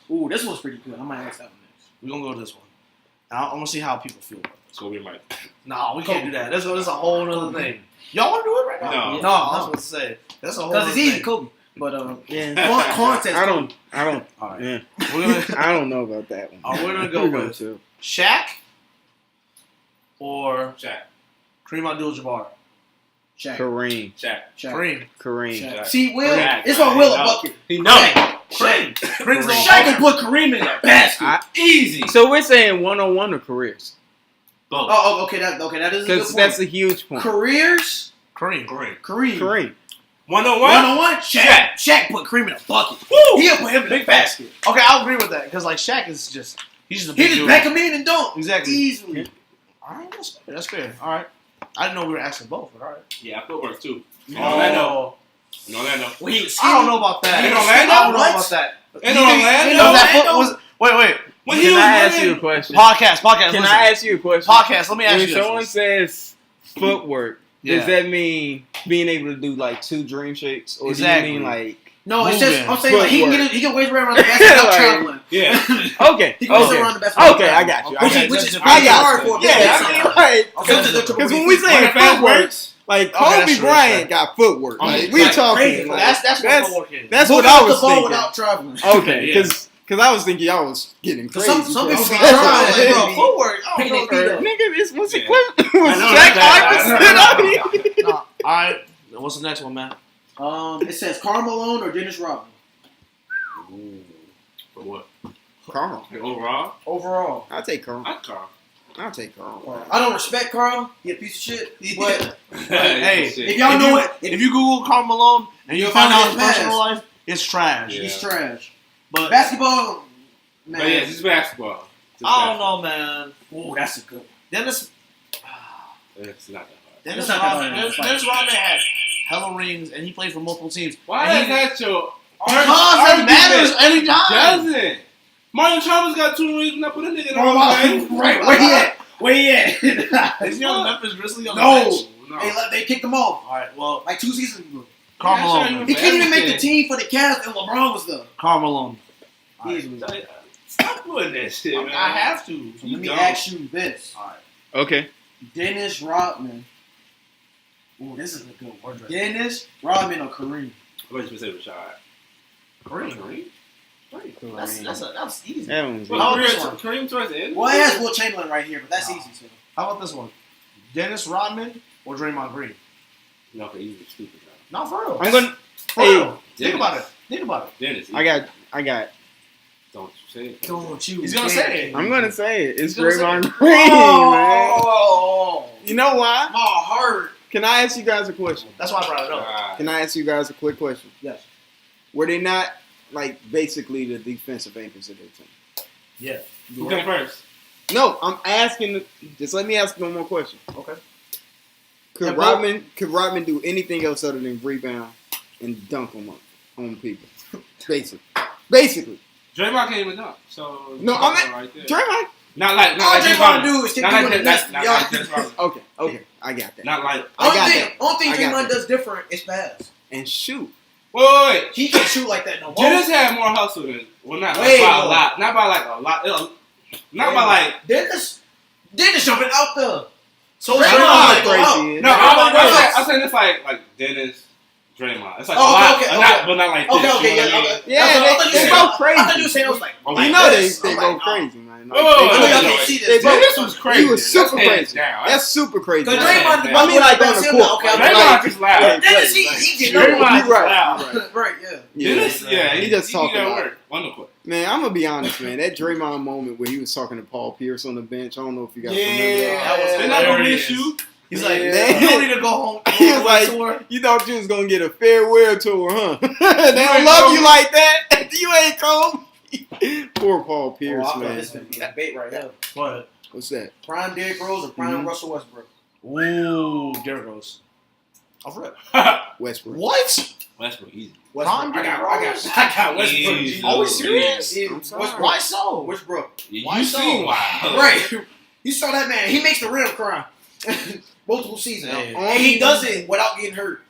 bro. Ooh, this one's pretty good. I might ask that one next. We're gonna go to this one. I'm gonna see how people feel about It's gonna be Mike. this. No, we can't do that. That's a whole other thing. Y'all wanna do it right now? No. No, I was gonna say that's a whole. Because other it's easy, thing. Kobe. But Yeah. context. I don't. All right. Yeah. We're gonna I don't know about that one. We're gonna go with to. Shaq or Shaq. Kareem Abdul-Jabbar. Shaq. Kareem. Shaq. Shaq. Kareem. Kareem. Shaq. Shaq. See, Will, Shaq. it's on Will a No. bucket. He know. Kareem. Kareem's the Shaq can put Kareem in the basket. Easy. So we're saying 1-on-1 or careers? Both. Oh, okay, that is a good Because point. that's a huge point. Careers, Kareem. Great. Kareem. Kareem. 1-on-1? One-on-one, Shaq. Shaq put Kareem in a bucket. Woo! He'll put him in the basket. Okay, I'll agree with that because like Shaq is just he's just a He big just dude. back him in and dunk. Exactly. Easily. All right, that's fair. That's fair. All right. I didn't know we were asking both, but all right. Yeah, footwork too. Oh, Orlando. In Orlando. When he was I don't know about that. In I Orlando? don't know What? about that. In You think- Orlando? Was that foot, was, wait. When he Can was I ask winning- you a question? Podcast. Can listen. I ask you a question? Podcast. Let me ask When you someone this. says footwork, Yeah. does that mean being able to do like 2 dream shakes, or Exactly. do you mean like? No, it's just Moving. I'm saying like, Footwork. he can wave around the basket without Like- traveling. Yeah. Okay, He can okay, around the basket. okay, I got you. I Which got is you. which is That's pretty different. hard for a Yeah, big I man. mean, like, Okay, because when we say When the fans footwork, works, like Okay, that's Kobe true, Bryant that's got footwork. Okay, Like, we like, talking. crazy. Like, That's what that's footwork is. that's Moving what I off was the ball thinking. without traveling. Okay, Yeah. because I was thinking y'all was getting crazy. Some people That's be what I was trying, thinking. bro. footwork. Picking their feet up. Nigga, this was Yeah. equipment. I Was know Jack that. Iverson out here? No, all right. What's the next one, man? It says Karl Malone or Dennis Rodman. For what? Carl. Like overall? Overall. I'll take Carl. I Carl. I'll take Carl. I don't respect Carl. He a piece of shit. But Hey, if y'all know it, If you Google Karl Malone and you You'll find find out his his personal past. life, it's trash. Yeah. he's trash. But Basketball, man. But yeah, this is basketball. I don't know, man. Ooh, that's a good one. Dennis It's not that hard. Dennis That's not that Rodman, hard. Dennis Rodman had hella rings and he played for multiple teams. Why And is he- that your Because it matters anytime. Doesn't. Marlon Chalmers got 2 rings and I put a nigga in the wrong Right, where he at? Where he at? Is he on the Memphis Grizzlies on No. the bench? No. They kicked him off All right, well, like 2 seasons ago. Karl Yeah, Malone. sure, man. He can't even make the Everything. team for the Cavs, and LeBron was there. Karl Malone. Easily. Stop doing that shit, man. I have to. So let me don't. ask you this: Okay. Dennis Rodman. Ooh, this is a good one. Dennis Rodman or Kareem? What did you say, Rashad? Kareem. That's easy. That one's Well, how about easy. this one? Kareem towards the end? Well, it has Will Chamberlain right here, but that's easy too. How about this one? Dennis Rodman or Draymond Green? No, because he's stupid. No, for real. I'm gonna. For Hey, real. Think about it. Dennis. I got. Don't you say it. Don't you? He's gonna say it. I'm gonna say it. It's He's gonna say Draymond it. Green, man. Oh, You know why? my heart. Can I ask you guys a question? That's why I brought it up. Can I ask you guys a quick question? Yes. Were they not like basically the defensive anchors of their team? Yeah. Who came first? No, I'm asking. Just let me ask one more question. Okay. Could Yeah, Rodman do anything else other than rebound and dunk on people? Basically. Draymond can't even dunk. So No, I mean right there. Draymond. Not like All James Draymond Harden. do is kick Not you like in the that. nuts. Not like James Harden. Okay, I got that. Not like. I got that. Only thing I got Draymond that. does different is pass. And shoot. Wait. He can't shoot like that no more. Dennis had more hustle than. Well, not Way by a more. lot. Not by like a lot. Not by like. Dennis jumping out there. So Draymond Draymond, go out. crazy. No, Everybody I'm saying it's like Dennis, Draymond. It's like Oh, a lot, okay, but not like this. Okay, you know yeah, what I mean? okay. Yeah, I thought you they said- go I thought crazy. you were saying it was like, Oh, You know this. they I'm go like, crazy, man. Whoa, whoa, I know whoa, y'all whoa, can't wait. see They this. both- Dennis was crazy. He was super That's hands crazy. down. That's super crazy. Because Draymond- Draymond, I mean, like, on the court. Okay, Like, Draymond just loud. Like, Dennis, play, he get Draymond no. just loud. Right, yeah. Dennis, yeah, he just he talking got about work. Wonderful. Man, I'm gonna be honest, man. That Draymond moment where he was talking to Paul Pierce on the bench. I don't know if you guys remember that. that was They're not gonna hilarious. miss you. He's like, Yeah. you don't need to go home. He was like, tour. you thought you was gonna get a farewell tour, huh? They don't love you like that. You ain't cold. Poor Paul Pierce, Oh, I thought man. this was gonna be a debate right now. What? What's that? Prime Derrick Rose or prime Russell Westbrook? Ooh, Derrick Rose. Off rip. Westbrook. What? Westbrook easy. Prime I Derrick got Rose? Westbrook. Easy. Are we serious? I'm sorry. Westbrook. Why so? Westbrook. Why You so? seen why? Right. You saw that man. He makes the rim cry. Multiple seasons. Man. And he does it without getting hurt.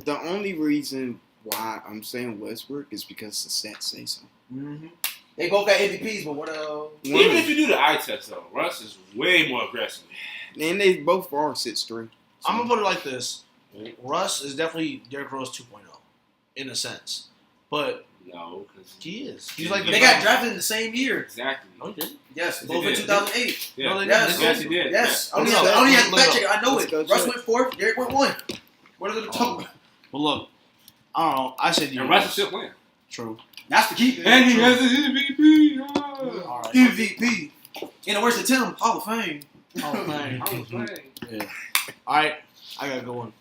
The only reason why I'm saying Westbrook is because the stats say so. Mm-hmm. They both got MVPs, but what else? Even if you do the eye test though, Russ is way more aggressive. And they both are 6'3". I'm gonna put it like this: Russ is definitely Derrick Rose 2.0 in a sense, but No, because he is. He's like the They got drafted in the same year. exactly. No, he didn't. Yes, They both in did. 2008. Yeah. No, they Yes. didn't. Yes, he did. Yes. Yeah. Only Look it up. had to Look it fact check it. I know Let's it. go Russ check. went fourth. Derrick went one. What are they talking about? But look, I don't know. I said you. And Russ is still playing. True. That's the key. And he has an MVP. All right. MVP. In the words of Tim, Hall of Fame. Oh man. I was playing. Yeah. All right. I gotta go on.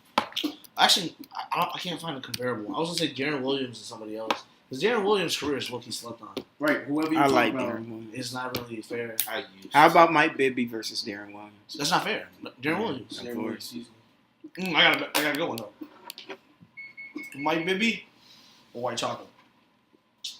Actually, I can't find a comparable. I was gonna say Darren Williams and somebody else. Because Darren Williams' career is what he slept on. Right. Whoever you I talk like about. Darren Williams. It's not really fair. How about Mike Bibby versus Darren Williams? That's not fair. Darren Williams. Of course. I gotta go one though. Mike Bibby or white chocolate.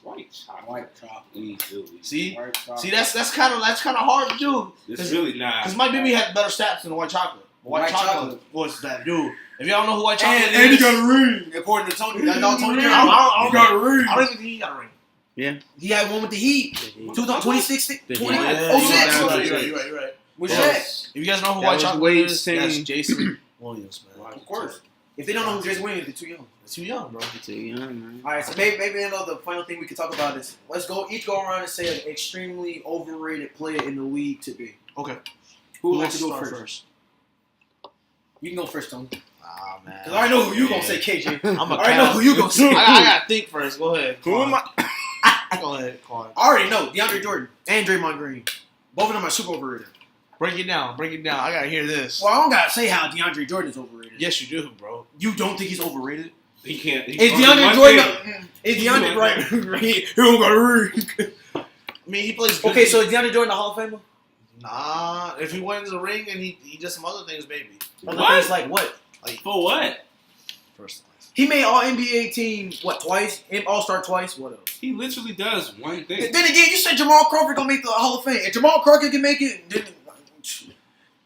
White chocolate. White chocolate. Easily. See, White chocolate. see that's kind of hard to do. It's really not. Because Mike Bibby had better stats than white chocolate. But white White chocolate chocolate. was that dude. If y'all don't know who white chocolate And he is, got a ring. According to Tony. That's all Tony I Brown. don't He got a ring. I don't even think he got a ring. He had one with the Heat. 2016. The Heat. 20, Yeah, 06. you're right. With Well, Shaq. If you guys know who That white was chocolate Wade's is, team. that's Jason Williams, man. Of course. If they don't know who Jason Williams, they're too young. It's too young, bro. Too young, man. All right, so maybe the final thing we could talk about is let's go each go around and say an extremely overrated player in the league to be. Okay. Who would like wants to go start first? You can go first, Tony. Ah, man. Because I already know who you gonna say, KJ. I'm I a already know who you gonna say. I gotta think first. Go ahead. Who am I? Go ahead, Quan. I already know DeAndre Jordan and Draymond Green. Both of them are super overrated. Break it down. Break it down. I gotta hear this. Well, I don't gotta say how DeAndre Jordan is overrated. Yes, you do, bro. You don't think he's overrated? He can't. Is DeAndre Jordan? Is DeAndre right? He don't got a ring. I mean, he plays good. Okay, so is DeAndre Jordan a Hall of Famer? Nah, if he wins the ring and he does some other things, maybe. Other What? things like what? For what? First. He made All NBA team what twice? All Star twice. What else? He literally does one thing. Then again, you said Jamal Crawford gonna make the Hall of Fame. If Jamal Crawford can make it, then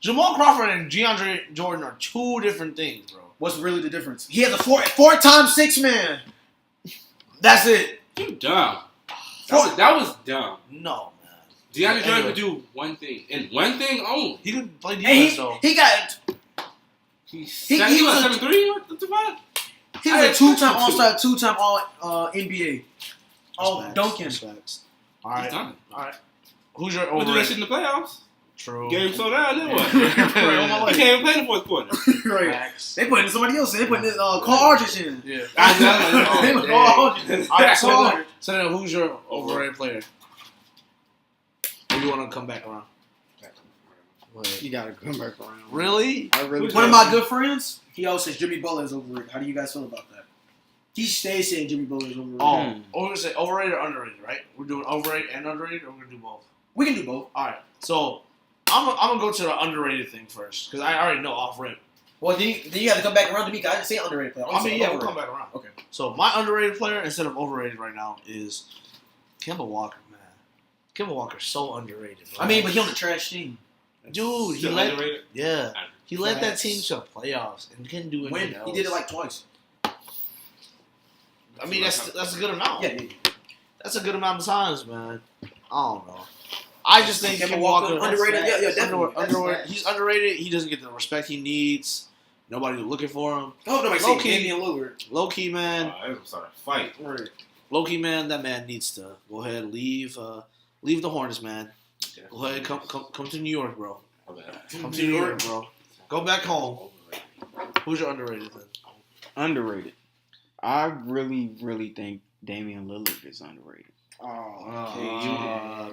Jamal Crawford and DeAndre Jordan are two different things, bro. what's really the difference? He has a four-time six man. That's it. You dumb. That was dumb. No, man. DeAndre Jordan could do one thing, and one thing only. He could play And defense though. he got. He he was a- 7'3". What the fuck? He was a two-time All-Star, two-time All NBA. All Facts. dunking. Facts. All He's right. done. All right. Who's your We'll do that shit overrated? in the playoffs. True. Game so down, then what? Right, on my He way. can't even play the fourth quarter. Right. Facts. They putting somebody else in. They putting Carl Aldrich in. Yeah. They put Carl Aldrich. All right. Carl Aldrich. So then, who's your overrated player? Who you want to come back around? Wait. You gotta come back around. Really? I really. One of my good friends, he always says Jimmy Butler is overrated. How do you guys feel about that? He stays saying Jimmy Butler is overrated. Oh, we're gonna say overrated or underrated, right? We're doing overrated and underrated, or we're gonna do both. We can do both. All right. So I'm gonna go to the underrated thing first because I already know off rip. Well, then you got to come back around to me. 'Cause I didn't say underrated player. I mean, yeah, we'll overrated. come back around. Okay. So my underrated player instead of overrated right now is Kemba Walker, man. Kemba Walker's so underrated. Bro. I mean, but he on the trash team. dude, he Still led. underrated? Yeah, he led that Facts. team to the playoffs and couldn't do anything When else. he did it like twice. I mean, that's a good amount. Yeah. That's a good amount of times, man. I don't know. I just think Kemba Kemba Walker, Walker underrated. Yeah, definitely. underrated. He's underrated. He doesn't get the respect he needs. Nobody's looking for him. I hope nobody Low say key. Damian Lillard. Low key, man. It was start a fight. Right. Low key, man. That man needs to go ahead and leave. Leave the Hornets, man. Go ahead, come to New York, bro. Come to New York, bro. Go back home. Who's your underrated then? Underrated. I really think Damian Lillard is underrated.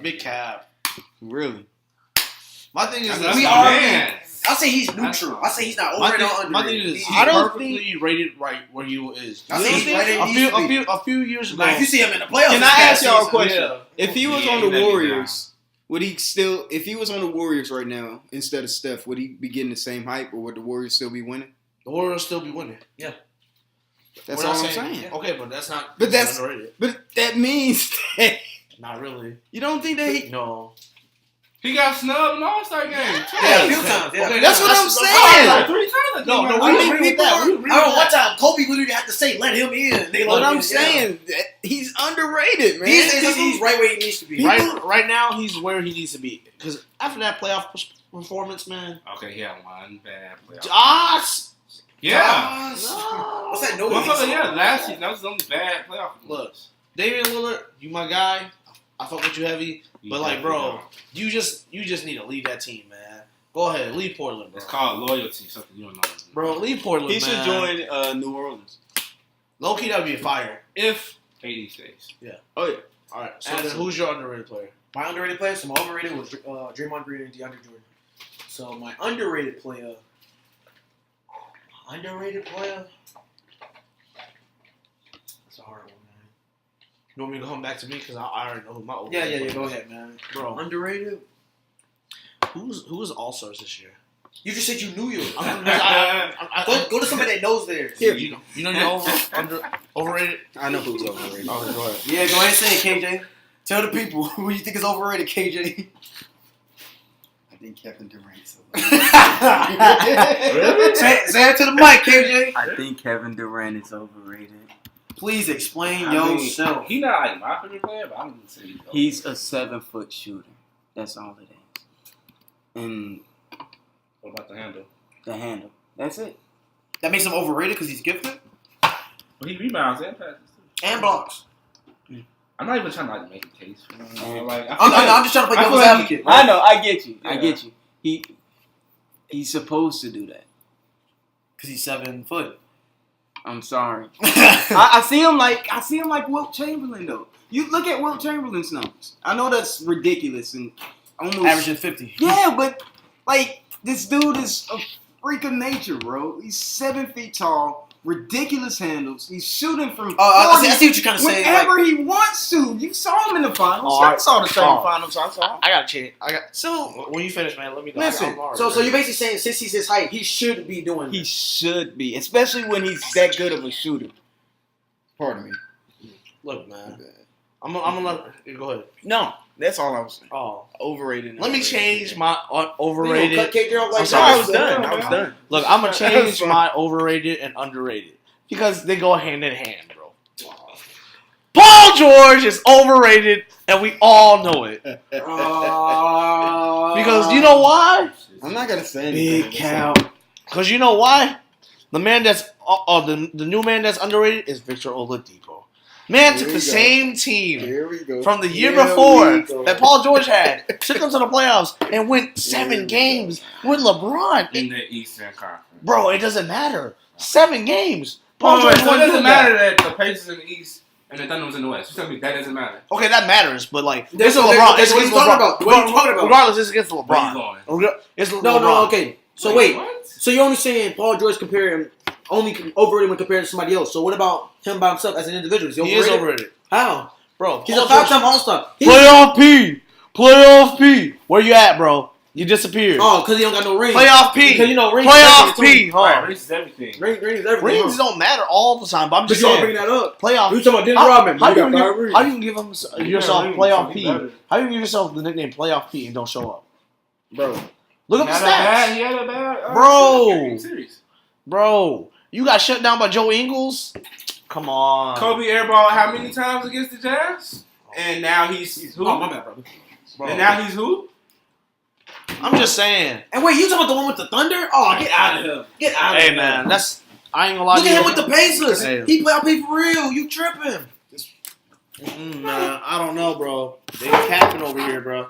Big cap. Really. My thing is That's this. We my already. man. I say he's neutral. I say he's not My overrated or thing, my thing underrated. is He's he's don't perfectly rated right where he is. I say he's right in A few years ago. Like if you see him in the playoffs, Can this I ask past y'all a season, question? Yeah. If he was Yeah, on he the let me Warriors, would he still? If he was on the Warriors right now instead of Steph, would he be getting the same hype, or would the Warriors still be winning? The Warriors still be winning. That's We're all not I'm saying. Yeah. Okay, but that's not. But that's- underrated. But that means that Not really. you don't think that he. No. He got snubbed in the All-Star game. Yeah, a few times. Yeah. Okay, That's what I'm Like saying. 3 times. I think. No, Right? we I mean, agree with people that. are- We agree I remember with one that. time Kobe literally had to say, "Let him in." They But let him I'm in. saying that he's underrated, man. These days he's right where he needs to be. Right now, he's where he needs to be. Because after that playoff performance, man. Okay, he had one bad playoff. Josh! Yeah. No. What's that noise? Motherfucker, yeah, last season, that was the only bad playoff. Look, Damian Lillard, you my guy. I fuck with you heavy. But, like, bro, you just need to leave that team, man. Go ahead. Leave Portland, bro. It's called loyalty, something you don't know. Bro, leave Portland, He should man. join New Orleans. Low-key, that would be a fire. If KD stays. Oh yeah. All right, so then who's your underrated player? My underrated player, so my overrated was Draymond Green and DeAndre Jordan. So my underrated player. That's a hard one, man. You want me to come back to me? Because I already know who my Yeah, overrated player go is. ahead, man. Bro, Underrated? who's All-Stars this year? You just said you knew yours. Go to somebody that knows theirs. Here. You know you're overrated? I know who's overrated. Okay, go ahead. Yeah, go ahead and say it, KJ. Tell the people who you think is overrated, KJ. I think Kevin Durant's Say it to the mic, KJ. I think Kevin Durant is overrated. Please explain I mean, yourself. He not like my favorite player, but I'm gonna say He's a 7-foot shooter. That's all it is. And What about the handle? the handle. That's it. That makes him overrated because he's gifted But he rebounds and passes too. and blocks. I'm not even trying to like make a case for him. Like, I'm just trying to play I feel devil's like advocate. I know. I get you. I Yeah. get you. He's supposed to do that. Because he's 7 foot. I'm sorry. I see him like Wilt Chamberlain though. You look at Wilt Chamberlain's numbers. I know that's ridiculous and almost Averaging 50. Yeah, but like this dude is a freak of nature, bro. He's 7 feet tall, ridiculous handles. He's shooting from I see what you're trying to say. whenever he wants to. You saw him in the finals. Oh, I saw the same oh. finals. I saw. I got to change. So When you finish, man, let me know. Listen, So you're basically saying since he's his height, he should be doing he this. should be, especially when he's that good of a shooter. Pardon me. Look, man. I'm gonna let go ahead. No, that's all I was saying. Oh, Overrated. and let me underrated. change my You gonna overrated. cut KJ off like I'm sorry, I was done. Yeah, I was man. done. Look, I'm gonna change Sorry. my overrated and underrated because they go hand in hand, bro. Paul George is overrated, and we all know it. Because you know why? I'm not gonna say anything. Big cow. Because you know why? The man that's the new man that's underrated is Victor Oladipo. Man Here took we the go. same team Here we go. from the year Here before we go. that Paul George had, took them to the playoffs, and went 7 games with LeBron. In the Eastern Conference. Bro, it doesn't matter. 7 games. Paul Paul George so it wasn't doesn't doing matter that. that the Pacers in the East and the Thunder was in the West. You tell me that doesn't matter. Okay, that matters, but like That's this is what- LeBron. that's It's what against he's talking LeBron. about. What are you talking about? Regardless, it's against Where you LeBron. going? It's LeBron. No, okay. So wait. What? So you're only saying Paul George comparing only overrated when compared to somebody else. So what about him by himself as an individual? He is overrated, How? bro. He's Paul a George- five-time All-Star. Playoff P. Where you at, bro? You disappeared. Oh, because he don't got no ring. Playoff P. Because you know rings. Playoff is everything, P. too. Right, Huh? rings is everything. Rings is everything. Rings huh? don't matter all the time, but I'm But just you all saying. bring that up. Playoff. You talking about Dennis How, Rodman? how, You you got can five give, rings. how you can give him yourself rings, Playoff so he P? better. How you can give yourself the nickname Playoff P and don't show up? Bro. Look up the He had stats. a bad Bro. series. Bro, you got shut down by Joe Ingles? Come on. Kobe airball how many times against the Jazz? And now he's who? Oh, my bad, brother. Bro. And now he's who? I'm just saying. And wait, you talking about the one with the Thunder? Oh, get out of here. Get out of Hey, here. man, that's... I ain't gonna lie Look to at you. him with the Pacers. Hey. He play out P for real. You tripping. Man, I don't know, bro. They capping over here, bro.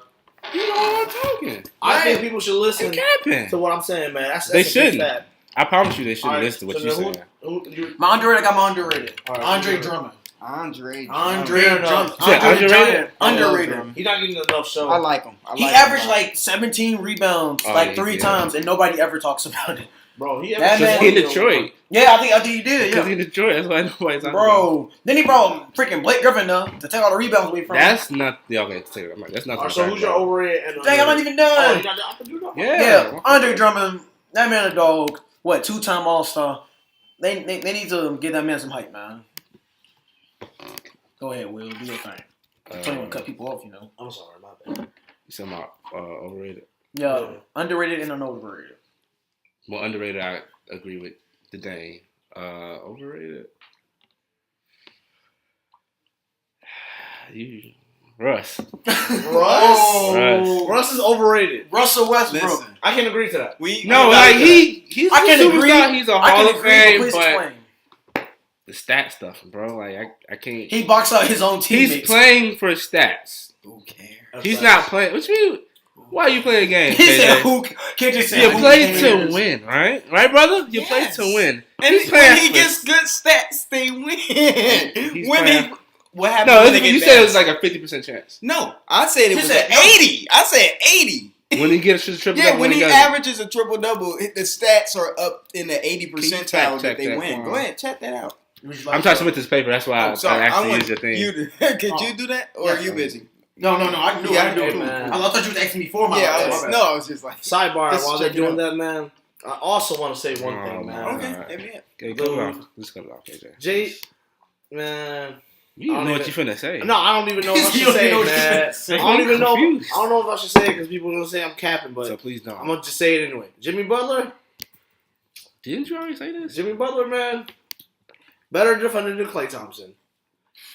You know what I'm talking. I think people should listen Capping. to what I'm saying, man. That's They a big shouldn't. fact. I promise you they shouldn't All right, listen to what so you're then saying. My underrated, I got my underrated. All right, Andre who's Drummond. Andre. Andre Fair enough. Drummond. You said underrated? Underrated. He's not getting enough show. I like him. He averaged like 17 rebounds Oh, like yeah, 3 yeah. times, and nobody ever talks about it. Bro, he That averaged man- He's in 20 Detroit. Yeah, I think he did. Because Yeah, he's in Detroit. That's why nobody's talking about bro. Then he brought freaking Blake Griffin though to take all the rebounds away it. from him. That's not. Yeah, okay, take it. That's not. All right, so who's your overrated? And Dang, I'm not even Oh, done. you're not- I can do that. Yeah, Andre Drummond, that man a dog. What, 2-time All-Star? They need to give that man some hype, man. Go ahead, Will. Do your thing. I'm trying to cut people off, you know. I'm sorry, my bad. You said my overrated. Yeah, underrated and overrated. Well, underrated. I agree with the Dane. Overrated. You, Russ. Russ is overrated. Russell Westbrook. Listen, I can agree to that. No, like he's I can a superstar. agree. He's a I Hall can of agree, Fame, please but explain. the stat stuff, bro. Like I can't. He boxed out his own teammates. He's playing for stats. who cares? He's not playing. What you mean? Why are you playing games? He said, KJ? "Who can't just say You who play cares?" to win, right? Right, brother? You Yes. play to win. And He's playing when he for- gets good stats, they win. He's when playing- he, what happens No, when they get you bad? said it was like a 50% chance. No, I said it He was said an no. 80. I said 80. When he gets a triple Yeah, double, when he does it. averages a triple double, the stats are up in the 80 percentile check that they that win. for Go him? ahead, check that out. I'm trying to submit this paper. That's why I'm sorry. I actually want use your thing. you to, could Oh. you do that, or Yes, are you sir. busy? No, I can do it. Yeah, I can do I it. do. Man. I thought you was asking me for my. Yeah, my I was, bad. no, I was just like, Sidebar, Let's while they're check it doing out. that, man, I also want to say one Oh, thing, man. okay, Alright. amen. Okay, cut it off. Just cut it off, KJ. Jay, man. You I don't don't know what even- you finna say. No, I don't even know if I You should don't say even know it, what you man. should I don't even know. Confused. I don't know if I should say it because people are gonna say I'm capping, but So please don't. I'm gonna just say it anyway. Jimmy Butler, Didn't you already say this? Jimmy Butler, man, better defender than Klay Thompson.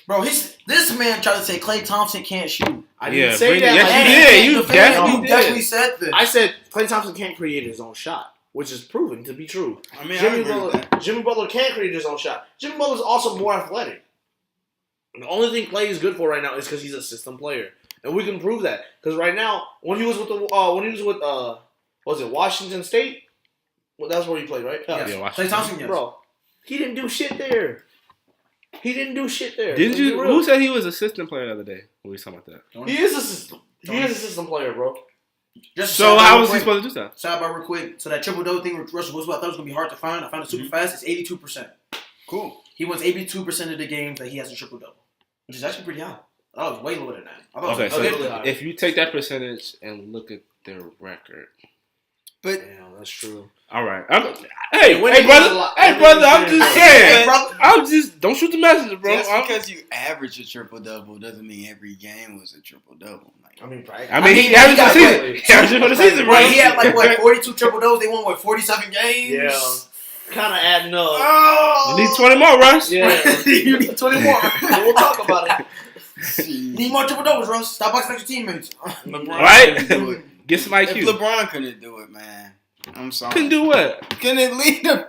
Bro, this man tried to say Klay Thompson can't shoot. I Yeah, didn't say bring it- that. yes, like you that. did. You Defend- definitely you did. definitely said this. I said Klay Thompson can't create his own shot, which is proven to be true. I mean, I Jimmy agree with Butler, that. Jimmy Butler can create his own shot. Jimmy Butler's also more athletic. The only thing Klay is good for right now is because he's a system player, and we can prove that. Because right now, when he was with was it Washington State? Well, that's where he played, right? Yes. Yeah, watch Klay it. Thompson, yes. Bro, he didn't do shit there. He didn't do shit there. Didn't Let's be you? real. Who said he was assistant player the other day? When we was talking about that. He is a system. He is a system player, bro. Just So sidebar how real was he quick. supposed to do that? Sidebar real quick. So that triple double thing with Russell Westbrook, I thought it was gonna be hard to find. I found it super fast. It's 82%. Cool. He wins 82% of the games that he has a triple double, which is actually pretty high. I thought it was way lower than that. I thought Okay, it was so really high. if you take that percentage and look at their record, But Damn, that's true. all right. Hey, When hey, he brother. was a lot- Hey, when brother. he I'm was just in- saying. Hey, brother. I'm just don't shoot the messenger, bro. just I'm- because you average a triple double doesn't mean every game was a triple double. I mean, practice. I mean, he he averaged got for the season. He averaged for the season, bro. Right, he had like what 42 triple doubles. They won what 47 games. Yeah. kind of adding up. You need 20 more, Russ. Yeah. You need 20 more. We'll talk about it. Need more triple doubles, Russ. Stop boxing like your teammates. LeBron Right? couldn't do it. Get some If IQ. LeBron couldn't do it, man, I'm sorry. Couldn't do what? Couldn't lead the.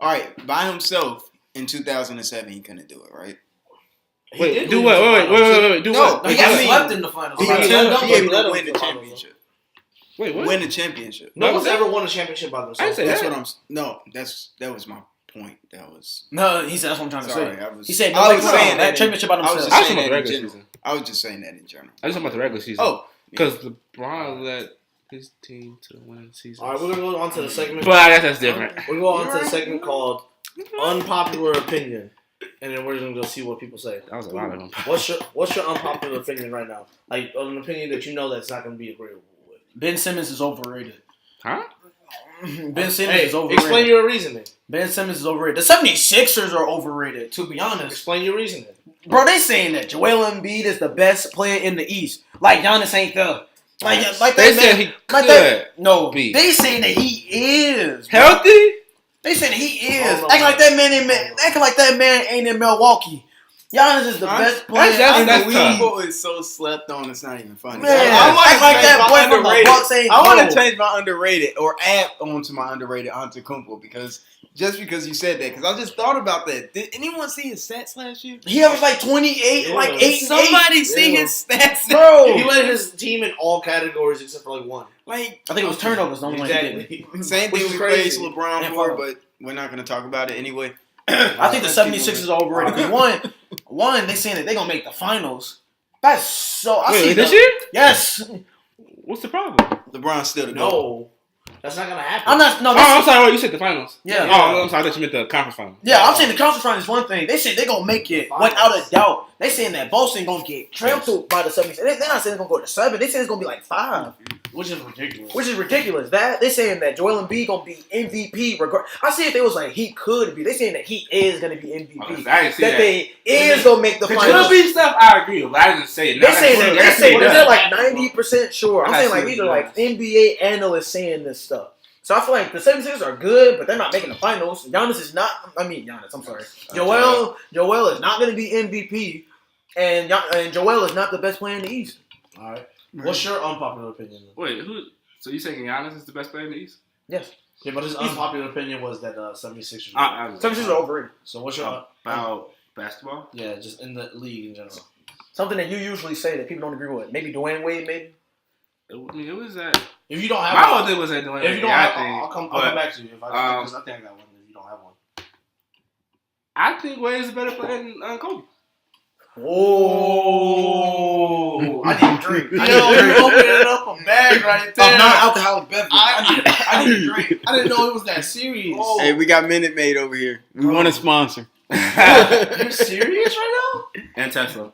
All right, by himself in 2007, he couldn't do it, right? Wait, do what? Wait. Do No, what? He got swept in the finals. He He able let to him win the finals. championship. Wait, what? Win the championship. No one's ever won a championship by I themselves. didn't say That's that. what I'm. No, that was my point. That was. No, he said that's what I'm trying to Sorry, say. I was. He said I nobody was won saying that that championship by I was themselves. just I was saying talking about that the in regular general. season. I was just saying that in general. I just talking about the regular season. Oh, Because LeBron led his team to win the season. All right, we're gonna go on to the segment. But I guess that's different. We're going on to the segment called Unpopular Opinion, and then we're gonna go see what people say. That was a lot of them. What's your unpopular opinion right now? Like an opinion that you know that's not gonna be agreeable with. Ben Simmons is overrated. Huh? Ben Simmons Hey, is overrated. explain your reasoning. Ben Simmons is overrated. The 76ers are overrated, to be honest. Explain your reasoning. Bro, they saying that Joel Embiid is the best player in the East. Like Giannis ain't there. Like They that said man. he Like could that. No, be. they saying that he is. Bro. Healthy? They saying that he is. Oh, no. Acting like that man ain't acting like that man ain't in Milwaukee. Giannis is the best player that's- in the that's league. tough. People is so slept on. It's not even funny. Man, I want act to like change that my boy from the underrated. Bucks ain't I want cold. to change my underrated or add on to my underrated Antetokounmpo because just because you said that, because I just thought about that. Did anyone see his stats last year? He averaged like 28, Yeah. like 8 Somebody see Yeah. his stats, Bro. He led his team in all categories except for like one. Like I think it was turnovers. The only one he did. Exactly. same Which thing is we praised crazy. LeBron And for, for- but we're not going to talk about it anyway. I think the Let's keep 76ers are overrated. Because one, they saying that they're going to make the finals. That's so... I see Wait, this the- year? Yes. What's the problem? LeBron's still the GOAT. No, that's not gonna happen. I'm not... No, Oh, this- I'm sorry. Wait, you said the finals. Yeah. Oh, I'm sorry. I thought you meant the conference final. Yeah, I'm saying the conference final is one thing. They said they're going to make it without a doubt. They saying that Boston going to get trampled by the 76ers. They're not saying it's going to go to 7. They saying it's going to be like 5. Which is ridiculous. Which is ridiculous. That they saying that Joel Embiid gonna be MVP. I see if they was like he could be. They saying that he is gonna be MVP. I didn't see that that. they is gonna make the The finals. could be stuff I agree with, but I didn't say it. They saying that. They saying that. they're like 90% sure. I'm I saying see like what these you're are like NBA analysts saying this stuff. So I feel like the 76ers are good, but they're not making the finals. Giannis is not. Giannis. I'm sorry. Joel is not gonna be MVP, and Joel is not the best player in the East. All right. What's your unpopular opinion? Wait, who? So you saying Giannis is the best player in the East? Yes. Yeah, but his unpopular opinion was that 76ers. 76ers are overrated. So what's your About basketball? yeah, just in the league in general. Something that you usually say that people don't agree with. Maybe Dwayne Wade. Maybe. I mean, it was that. If you don't have My one, whole thing was that doing. if you don't have, I'll come back to you. If I, because I think I got one. If you don't have one, I think Wade is a better player than Kobe. Oh, I need a drink. you opening up a bag right there. Of non-alcoholic beverage. I need a drink. I didn't know it was that serious. Hey, we got Minute Maid over here. We want a sponsor. You're serious right now? And Tesla.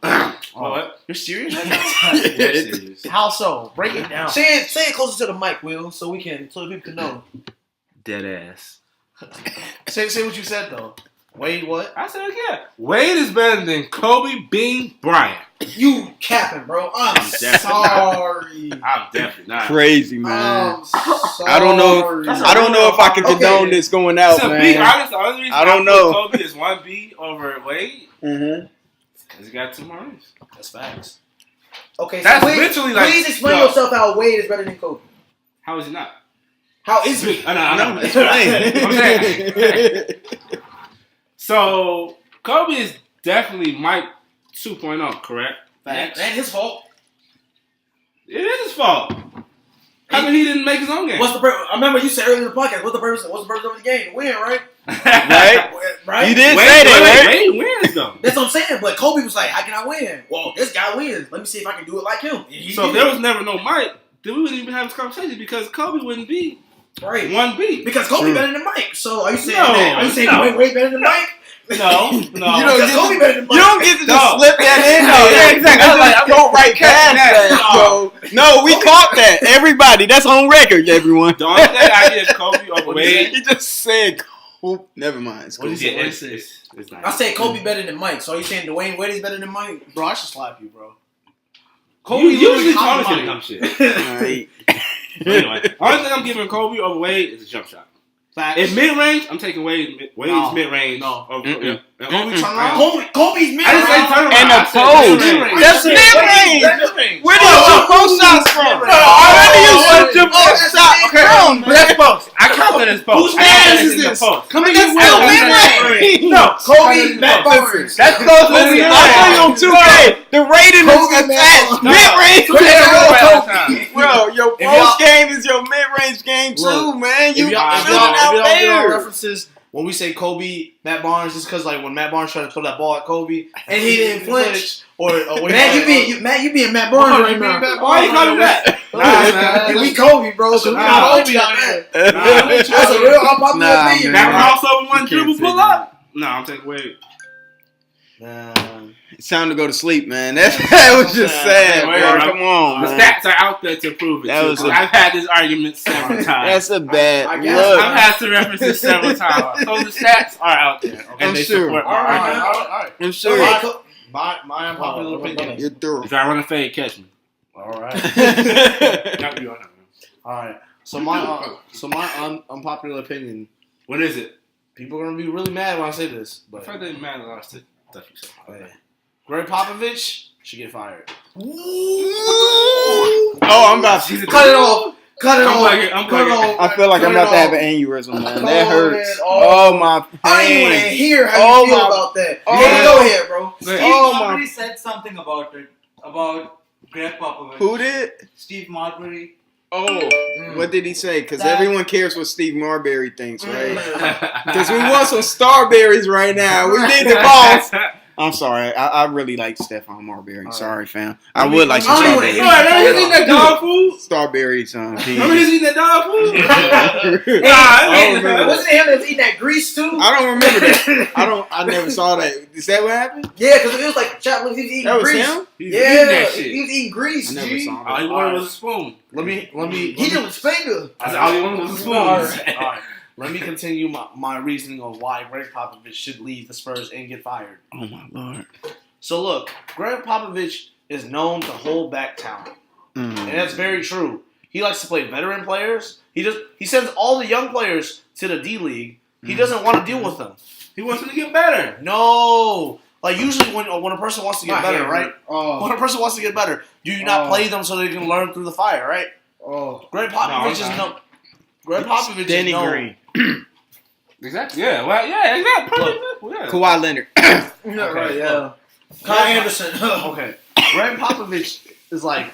What? You're serious right now? Yeah, serious. How so? Break it down. Say it closer to the mic, Will, so the people can know. Dead ass. Say what you said though. Wade, what? I said yeah. Wade is better than Kobe Bean Bryant. You capping, bro. I'm Definitely. sorry. I'm definitely not. Crazy, man. I'm sorry. I don't know. I don't know if I can condone this going out, To be man. honest, the only reason I don't put know. Kobe is 1B over Wade Mm-hmm. because he got 2 more rings. That's facts. Okay, so That's Wade, literally like- please explain no. yourself how Wade is better than Kobe. How is he not? How is he? I know. No, explain. I'm saying. So Kobe is definitely Mike 2.0, correct? That ain't his fault. It is his fault. How come he didn't make his own game? What's the purpose? I remember you said earlier in the podcast. What's the purpose of the game? To win, right? Right? Right. You did Wait, say that, right? Wade wins though. That's what I'm saying. But Kobe was like, "How can I win?" Well, this guy wins. Let me see if I can do it like him. And he So if did there it. was never no Mike, then we wouldn't even have this conversation because Kobe wouldn't be right 1B. because Kobe True. better than Mike. So are you saying No, that? Are you saying no. Wade way better than Mike? No. You don't Because get Kobe to- better than Mike. You don't get to just No. slip that in No, there. yeah, exactly. Just I'm go right past that. No. No, we caught that. Everybody, that's on record, everyone. The only thing I give Kobe over What did you Wade. He just said, oh, never mind. It's What cool. did he say? Yeah, What did he it's not. I said Kobe better than Mike. So are you saying Dwayne Wade is better than Mike? Bro, I should slap you, bro. Kobe usually literally talking Mike. dumb shit. All right. Anyway, only thing I'm giving Kobe over Wade is a jump shot. Facts. In mid range, I'm taking Wade's mid range. No. Over, Mm-mm. yeah. Kobe turnaround. Kobe's mid. I didn't say turnaround. And I a said post. mid-range. That's mid-range. Where did you shoot post shots from? Where do you shoot post shots from? But that's post. I count that as post. Whose man is this? Come That's still mid-range. No, Kobe, Matt Barnes. that's close to Listen, mid-range. I play on 2K. The rating is Kobe, attached. man. Mid-range. Kobe. Bro, your If y'all- post game is your mid-range game too, Look, man. You If y'all shooting out get our there. references, when we say Kobe, Matt Barnes, it's because like when Matt Barnes tried to throw that ball at Kobe And he didn't flinch. or Man, you being Matt Barnes right now. Why you calling that? And we Kobe, bro. So we Nah, not Kobe Kobe on on there. that. That's a real unpopular Nah, opinion. man. That crossover one You dribble can't say pull that. up? No, I'm taking Wade. It's time to go to sleep, man. That was just sad, Wait, bro. bro. Come on, The man. stats are out there to prove it. That too. was a- I've had this argument several times. That's a bad I guess. look. I've had to reference it several times. So the stats are out there. Okay, I'm they sure. support my All right, argument. all right. I'm So, sure like, My unpopular opinion. you're through. If I run a fade, catch me. All right. Not you, I know. All right. So my unpopular opinion. What is it? People are gonna be really mad when I say this, but If I didn't matter, a lot of stuff you said. okay. Greg Popovich should get fired. Oh, I'm about to. cut it off. Cut it I'm off. like it, I'm Cut it like it. off. I feel like I'm Cut it about to have off. an aneurysm, man. Cut That hurts. it Oh my I don't even want to pain. hear how Oh you feel my- about that. Oh. Yeah, go ahead, bro. Steve Oh, my- Marbury said something about it, about Greg Popovich. Who did? Steve Marbury. Oh, what did he say? Because That- everyone cares what Steve Marbury thinks, right? Mm. Because we want some Starberries right now. We need the balls. I'm sorry. I really like Stephon Marbury. Sorry, fam. I would like some I don't wanna Starberries. hear Remember he's eating that dog food? Starberries, Remember he's eating that dog food? Hey, I don't remember wasn't it him that was eating that grease too? I don't remember that. I never saw that. Is that what happened? Yeah, because it was like chocolate. He was eating That was grease. him? He's Yeah, eating that shit. he was eating grease. I never G. saw All he that. wanted was a spoon. Let me. He did with his finger. I said all he wanted was a spoon. All All right. Let me continue my reasoning of why Greg Popovich should leave the Spurs and get fired. Oh my lord. So look, Greg Popovich is known to hold back talent, and that's very true. He likes to play veteran players. He sends all the young players to the D League. He doesn't want to deal with them. He wants him to get better. No, like usually when a person wants to get My better, hand right? hurt. Oh. When a person wants to get better, do you not play them so they can learn through the fire, right? Oh. Greg Popovich is no. Greg Popovich Danny is known. Green. Exactly. Yeah. Well. Yeah. Exactly. Perfect. Yeah. Kawhi Leonard. Yeah, Okay, right, yeah. look. Kyle Anderson. Okay, Greg Popovich is like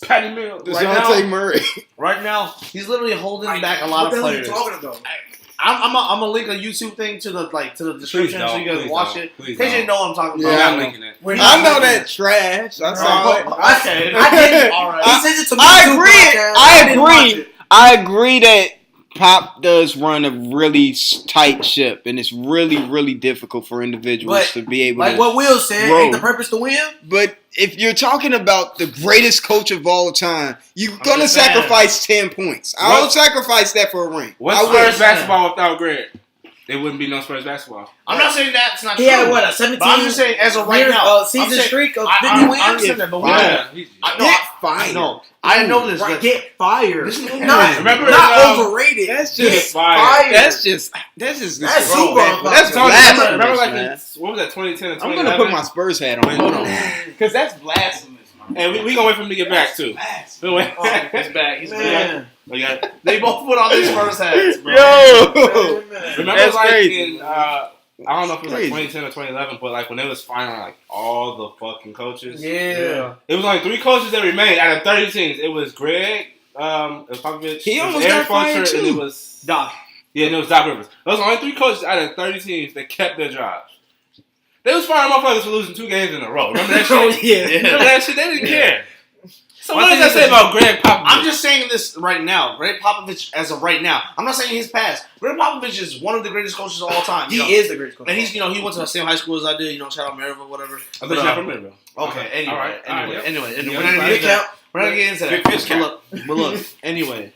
Patty Mills. Right now- Dejounte Murray. right now. He's literally holding back a lot What of the hell are you players. talking about? I'm gonna link a YouTube thing to the description so you guys watch it. Please KJ don't. know what I'm talking We're about. not Yeah. linking it. We're I not know making that it. trash. I saw it. Okay. I didn't. All right. He sends it to me. I too, agree. podcast. I didn't watch agree. it. I agree that Pop does run a really tight ship, and it's really, really difficult for individuals But, to be able Like to. what Will said, Bro. ain't the purpose to win? But if you're talking about the greatest coach of all time, you're gonna just saying. sacrifice 10 points. I would sacrifice that for a ring. What's I would. Spurs basketball without Greg? There wouldn't be no Spurs basketball. I'm not saying that's not He true. had what, a 17 But I'm just saying, as of right year, now, season I'm saying, streak of 50 I wins? understand that, but we Yeah. I Get fired. know. I know this. Right, but- get fired. This is- Not, Remember, not overrated. That's Get just fired. That's just. That's That's bro, super man. unpopular. That's Tony, blasphemous, remember like man. what was that 2010 and I'm 2011? gonna put my Spurs hat on. Hold on, because that's blasphemous, man. And we gonna wait for him to get back too. We'll wait. He's back. He's back. Man. We got- They both put on these first hats, bro. Yo, Man. Remember, That's like crazy. in I don't know if it was like Crazy. 2010 or 2011, but like when they was firing like all the fucking coaches. Yeah. It was only 3 coaches that remained out of 30 teams. It was Greg, it was Popovich, He it was almost Eric got fired, Foster, and it too. was Doc. Yeah, and it was Doc Rivers. Those were only 3 coaches out of 30 teams that kept their jobs. They was firing motherfuckers for losing 2 games in a row. Remember that shit? Yeah. Remember that shit? They didn't care. So One what does thing that is say that about Greg Popovich? I'm just saying this right now. Greg Popovich, as of right now, I'm not saying his past. Greg Popovich is one of the greatest coaches of all time. He you know? is the greatest coach. And he's, he went to the same high school as I did. Shout out Maryville, whatever. I thought you not from Maryville. Okay. Anyway, All right. anyway, Yeah, we're not gonna Big get into that. count. We're not gonna get into that. Big fish count. But look. Anyway,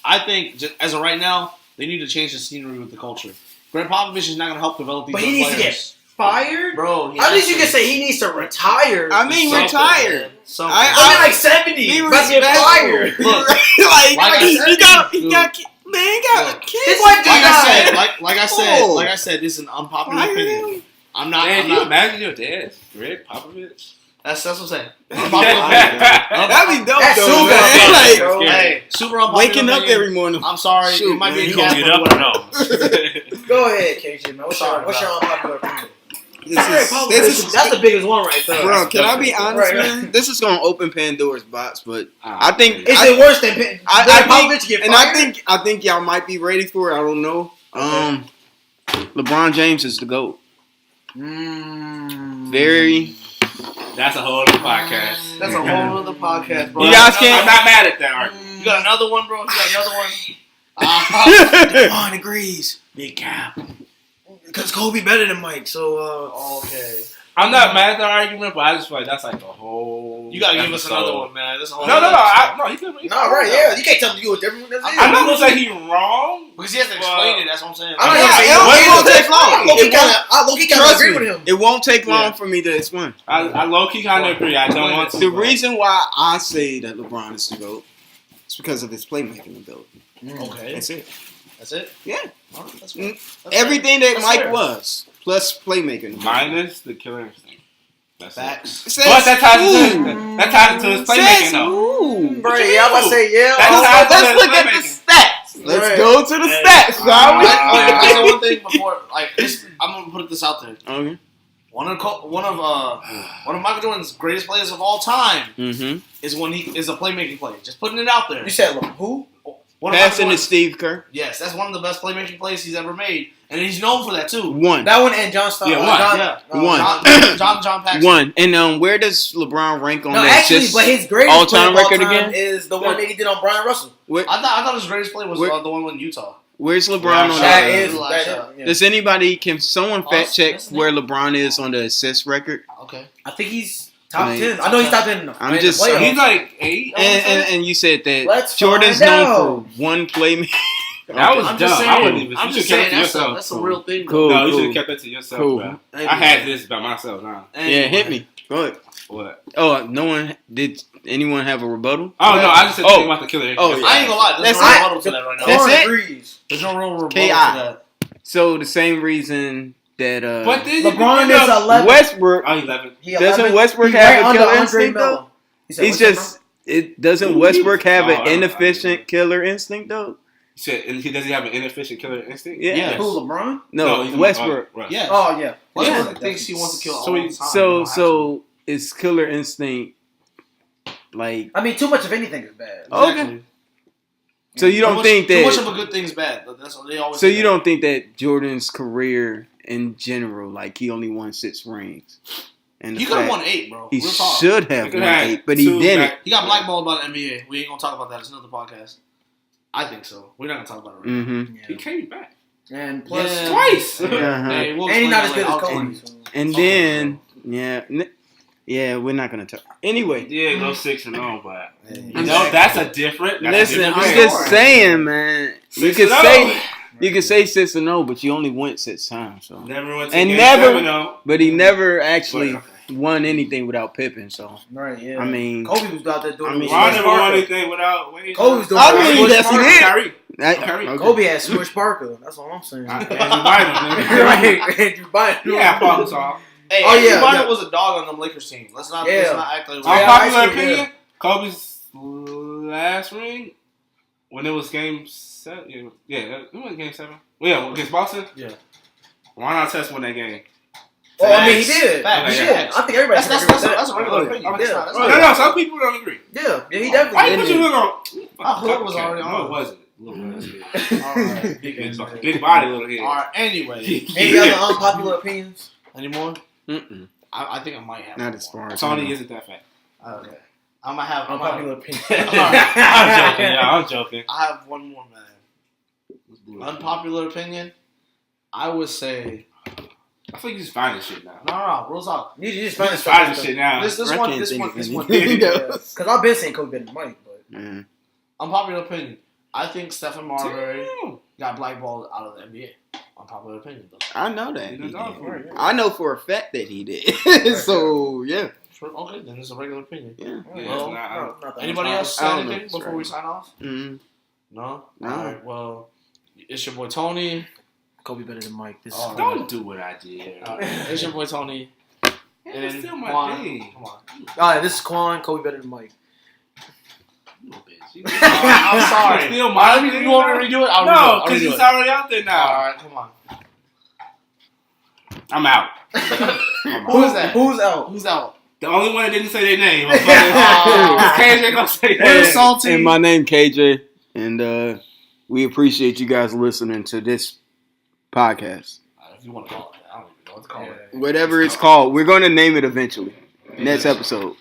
I think just, as of right now, they need to change the scenery with the culture. Greg Popovich is not gonna help develop these. But he young needs to players. get fired? Bro. At least you can say he needs to retire. I mean, Something, retired. man. Something. I mean, like 70. Be But get respectful. fired. Look, like I he said, got, dude. Man, got Look, kids. like I said, this is an unpopular opinion. I'm not. Man, I'm you not. imagine your dad, Greg Popovich? That's what I'm saying. That'd be dope, That's though, super man. unpopular, Like, bro. Hey, super unpopular waking up opinion. every morning. I'm sorry. Shoot, it might man. be a You cat, Get but up whatever. or no? Go ahead, KJ, man. What's Sorry, your bro. unpopular opinion? This is That's the biggest one right there. bro. Can I be honest, Right. man? This is gonna open Pandora's box, but I think Is it worse than Popovich get and fired? I think y'all might be ready for it. I don't know. LeBron James is the GOAT. Very. That's a whole other podcast. That's a whole other podcast, bro. You guys can't. I'm not mad at that argument. You got another one, bro? You got another one? Devon agrees. Big cap. Because Kobe better than Mike, so Okay. I'm not mad at the argument, but I just feel like that's like a whole. You gotta give us episode. another one, man. This is a whole No, other episode. you can. no, right? Yeah, you can't tell me you a different. I'm not gonna say he's wrong. Because he has to explain it. That's what I'm saying. I'm not Yeah, gonna say it won't take long. I low-key kind of Trust agree me, with him. it won't take long Yeah. for me to explain. I low key kind of agree. I don't want to. The reason why I say that LeBron is the GOAT is because of his playmaking ability. Okay. That's it. That's it? Yeah. All right, that's fair. That's Everything that That's Mike fair. was, plus playmaking. minus the killer instinct. That's it. Facts. But that ties into his playmaking though. Right? Yeah, I'm about to say yeah. That's let's his look at the playmaking. stats. Let's Right. go to the Hey. stats, shall we? I said one thing before, like this. I'm gonna put this out there. Okay. One of Michael Jordan's greatest players of all time Mm-hmm. is when he is a playmaking player. Just putting it out there. You said who? One of Michael Passing to Jordan's- Steve Kerr. Yes, that's one of the best playmaking plays he's ever made, and he's known for that too. One. That one and John Stockton. Yeah, one. Yeah. One. John Paxson. One. And where does LeBron rank on No, that? actually, Just but his greatest all-time play of all record time again? is the one that he did on Brian Russell. where, I thought his greatest play was Where- the one in Utah. where's LeBron Yeah, on that that? That is. Last That, shot. yeah. Does anybody, can someone Oh, fact check that's where LeBron is on the assist record? Okay. I think he's top I mean, 10. I know he's top 10. I'm in just the saying. playoffs. He's like 8. I wanna say. And you said that Let's Jordan's find known out. for one playmaker. That was I'm dumb. just saying. I wouldn't even. I'm You just should keep saying it to yourself. that's a real thing. though. Cool. No, you should have kept that to yourself, Cool. bro. Anyway. I had this by myself now. Yeah, Anyway. hit me. Go ahead. What? Oh, no one did. Anyone have a rebuttal? Oh no, I just said something about the killer. Oh, yeah. I ain't gonna lie. There's That's no it. rebuttal to that right now. That's Corn it? agrees. There's no real rebuttal K.I. to that. So the same reason that But then LeBron you is 11. Westbrook Oh, 11. He doesn't 11. Westbrook He's have right a under killer Andre instinct Melo. though? He said, He's what's that, just it doesn't Westbrook have Oh, an inefficient killer instinct though? You said, and does he have an inefficient killer instinct? Yeah. Yes. bro? Who, LeBron? No, he's Westbrook. Russ. Yeah. Oh, yeah. Westbrook Yeah. thinks he wants to kill all So the he- time. He So don't have to. so is killer instinct like I mean, too much of anything is bad. Exactly. so you don't think too much that of a good thing is bad. That's what they always. so say you that. don't think that Jordan's career in general, like he only won 6 rings. And the You could have fact won 8, bro. he Real talk. should have He could won have 8, but he 2 didn't. back- He got blackballed by the NBA. We ain't gonna talk about that. It's another podcast. I think so. We're not gonna talk about it right now. Mm-hmm. He came back And plus, Yeah. twice. Uh-huh. Hey, we'll and he's explain not that as good later. as I'll Kobe. tell you. So. And then yeah, we're not gonna talk. Anyway, Yeah, go 6-0, but you I'm know saying- that's a different. That's a listen, different I'm story. just saying, man. You 6-0. could say 6-0, but you only went 6 times. So, Never went to And game never- 7-0. but he never actually But- won anything without Pippen. So, Right, yeah. I mean, Kobe was out there doing I it mean, with Ron Swish never won Parker. anything without Wade. Kobe was doing I it with mean, Swish that's Parker. it. Kyrie. okay. Kobe had Swish Parker. That's all I'm saying. Andrew Bynum, nigga. Right, Andrew Bynum. Yeah, Paul Gasol. Hey, Oh, Andrew yeah, Bynum yeah. was a dog on them Lakers team. Let's not Yeah. act like Yeah, Unpopular actually, opinion: Kobe's last ring when it was Game 7. Yeah, it was Game 7. Well, yeah, against Boston. Yeah. Why not Test win that game? Oh, I mean, he did. Facts. He Yeah. did. I think everybody That's can agree with that. a regular Oh, opinion. yeah. That's not- that's No, not- no, some people don't agree. Yeah, yeah, he Why definitely you did. put you look on? I hope it was already No, on. it wasn't. Look, that's All right. big body, little head. All right. Anyway, Any other unpopular opinions? anymore? Mm-mm. I think I might have. Not one as more. far as Tony isn't that fat. Okay. I'm gonna have. Unpopular opinions. I'm joking, y'all. I'm joking. I have one more, man. Unpopular opinion. I would say. I think he's finding shit now. No. Real talk. You just He's find just finding stuff. shit now. This I one. can't This think one. of This one. anything. Because I've been saying Kobe better than Mike, but Mm. Unpopular opinion. I think Stephen Marbury Damn. got blackballed out of the NBA. Unpopular opinion, though. I know that. He He done did. done. I know for a fact that he did. So yeah, Sure. Okay, then it's a regular opinion. yeah. Yeah, Well, it's not- not that Anybody much. else I say don't know. anything before we sign off? Mm. No? No. All right, well, it's your boy Tony. Kobe better than Mike. This is Oh, Don't do what I did. It's your boy Tony. It's still my Juan. thing. Come on. all right. This is Quan. Kobe better than Mike. You a bitch. I'm sorry. It's still All my right, thing. you want me to redo it? I'll No, redo because it. it's already out there now. All right, come on. I'm out. Who's that? Who's out? Who's out? The only one that didn't say their name. Oh. KJ gonna say We're that. salty. And my name KJ, and we appreciate you guys listening to this podcast. If you want to call it that, I don't even know what to call it. Whatever it's called, we're going to name it eventually. Next episode,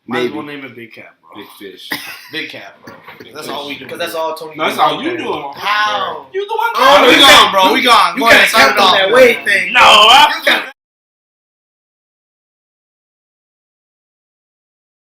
Might as maybe. well name it Big Cap, bro. Big fish. Big Cap, bro. That's all we do. Because that's all Tony. No, that's does. all you doing. How? You the one. Oh, we gone, bro. We gone. You Go got ahead, sign kept it on off. that weight thing. No, I.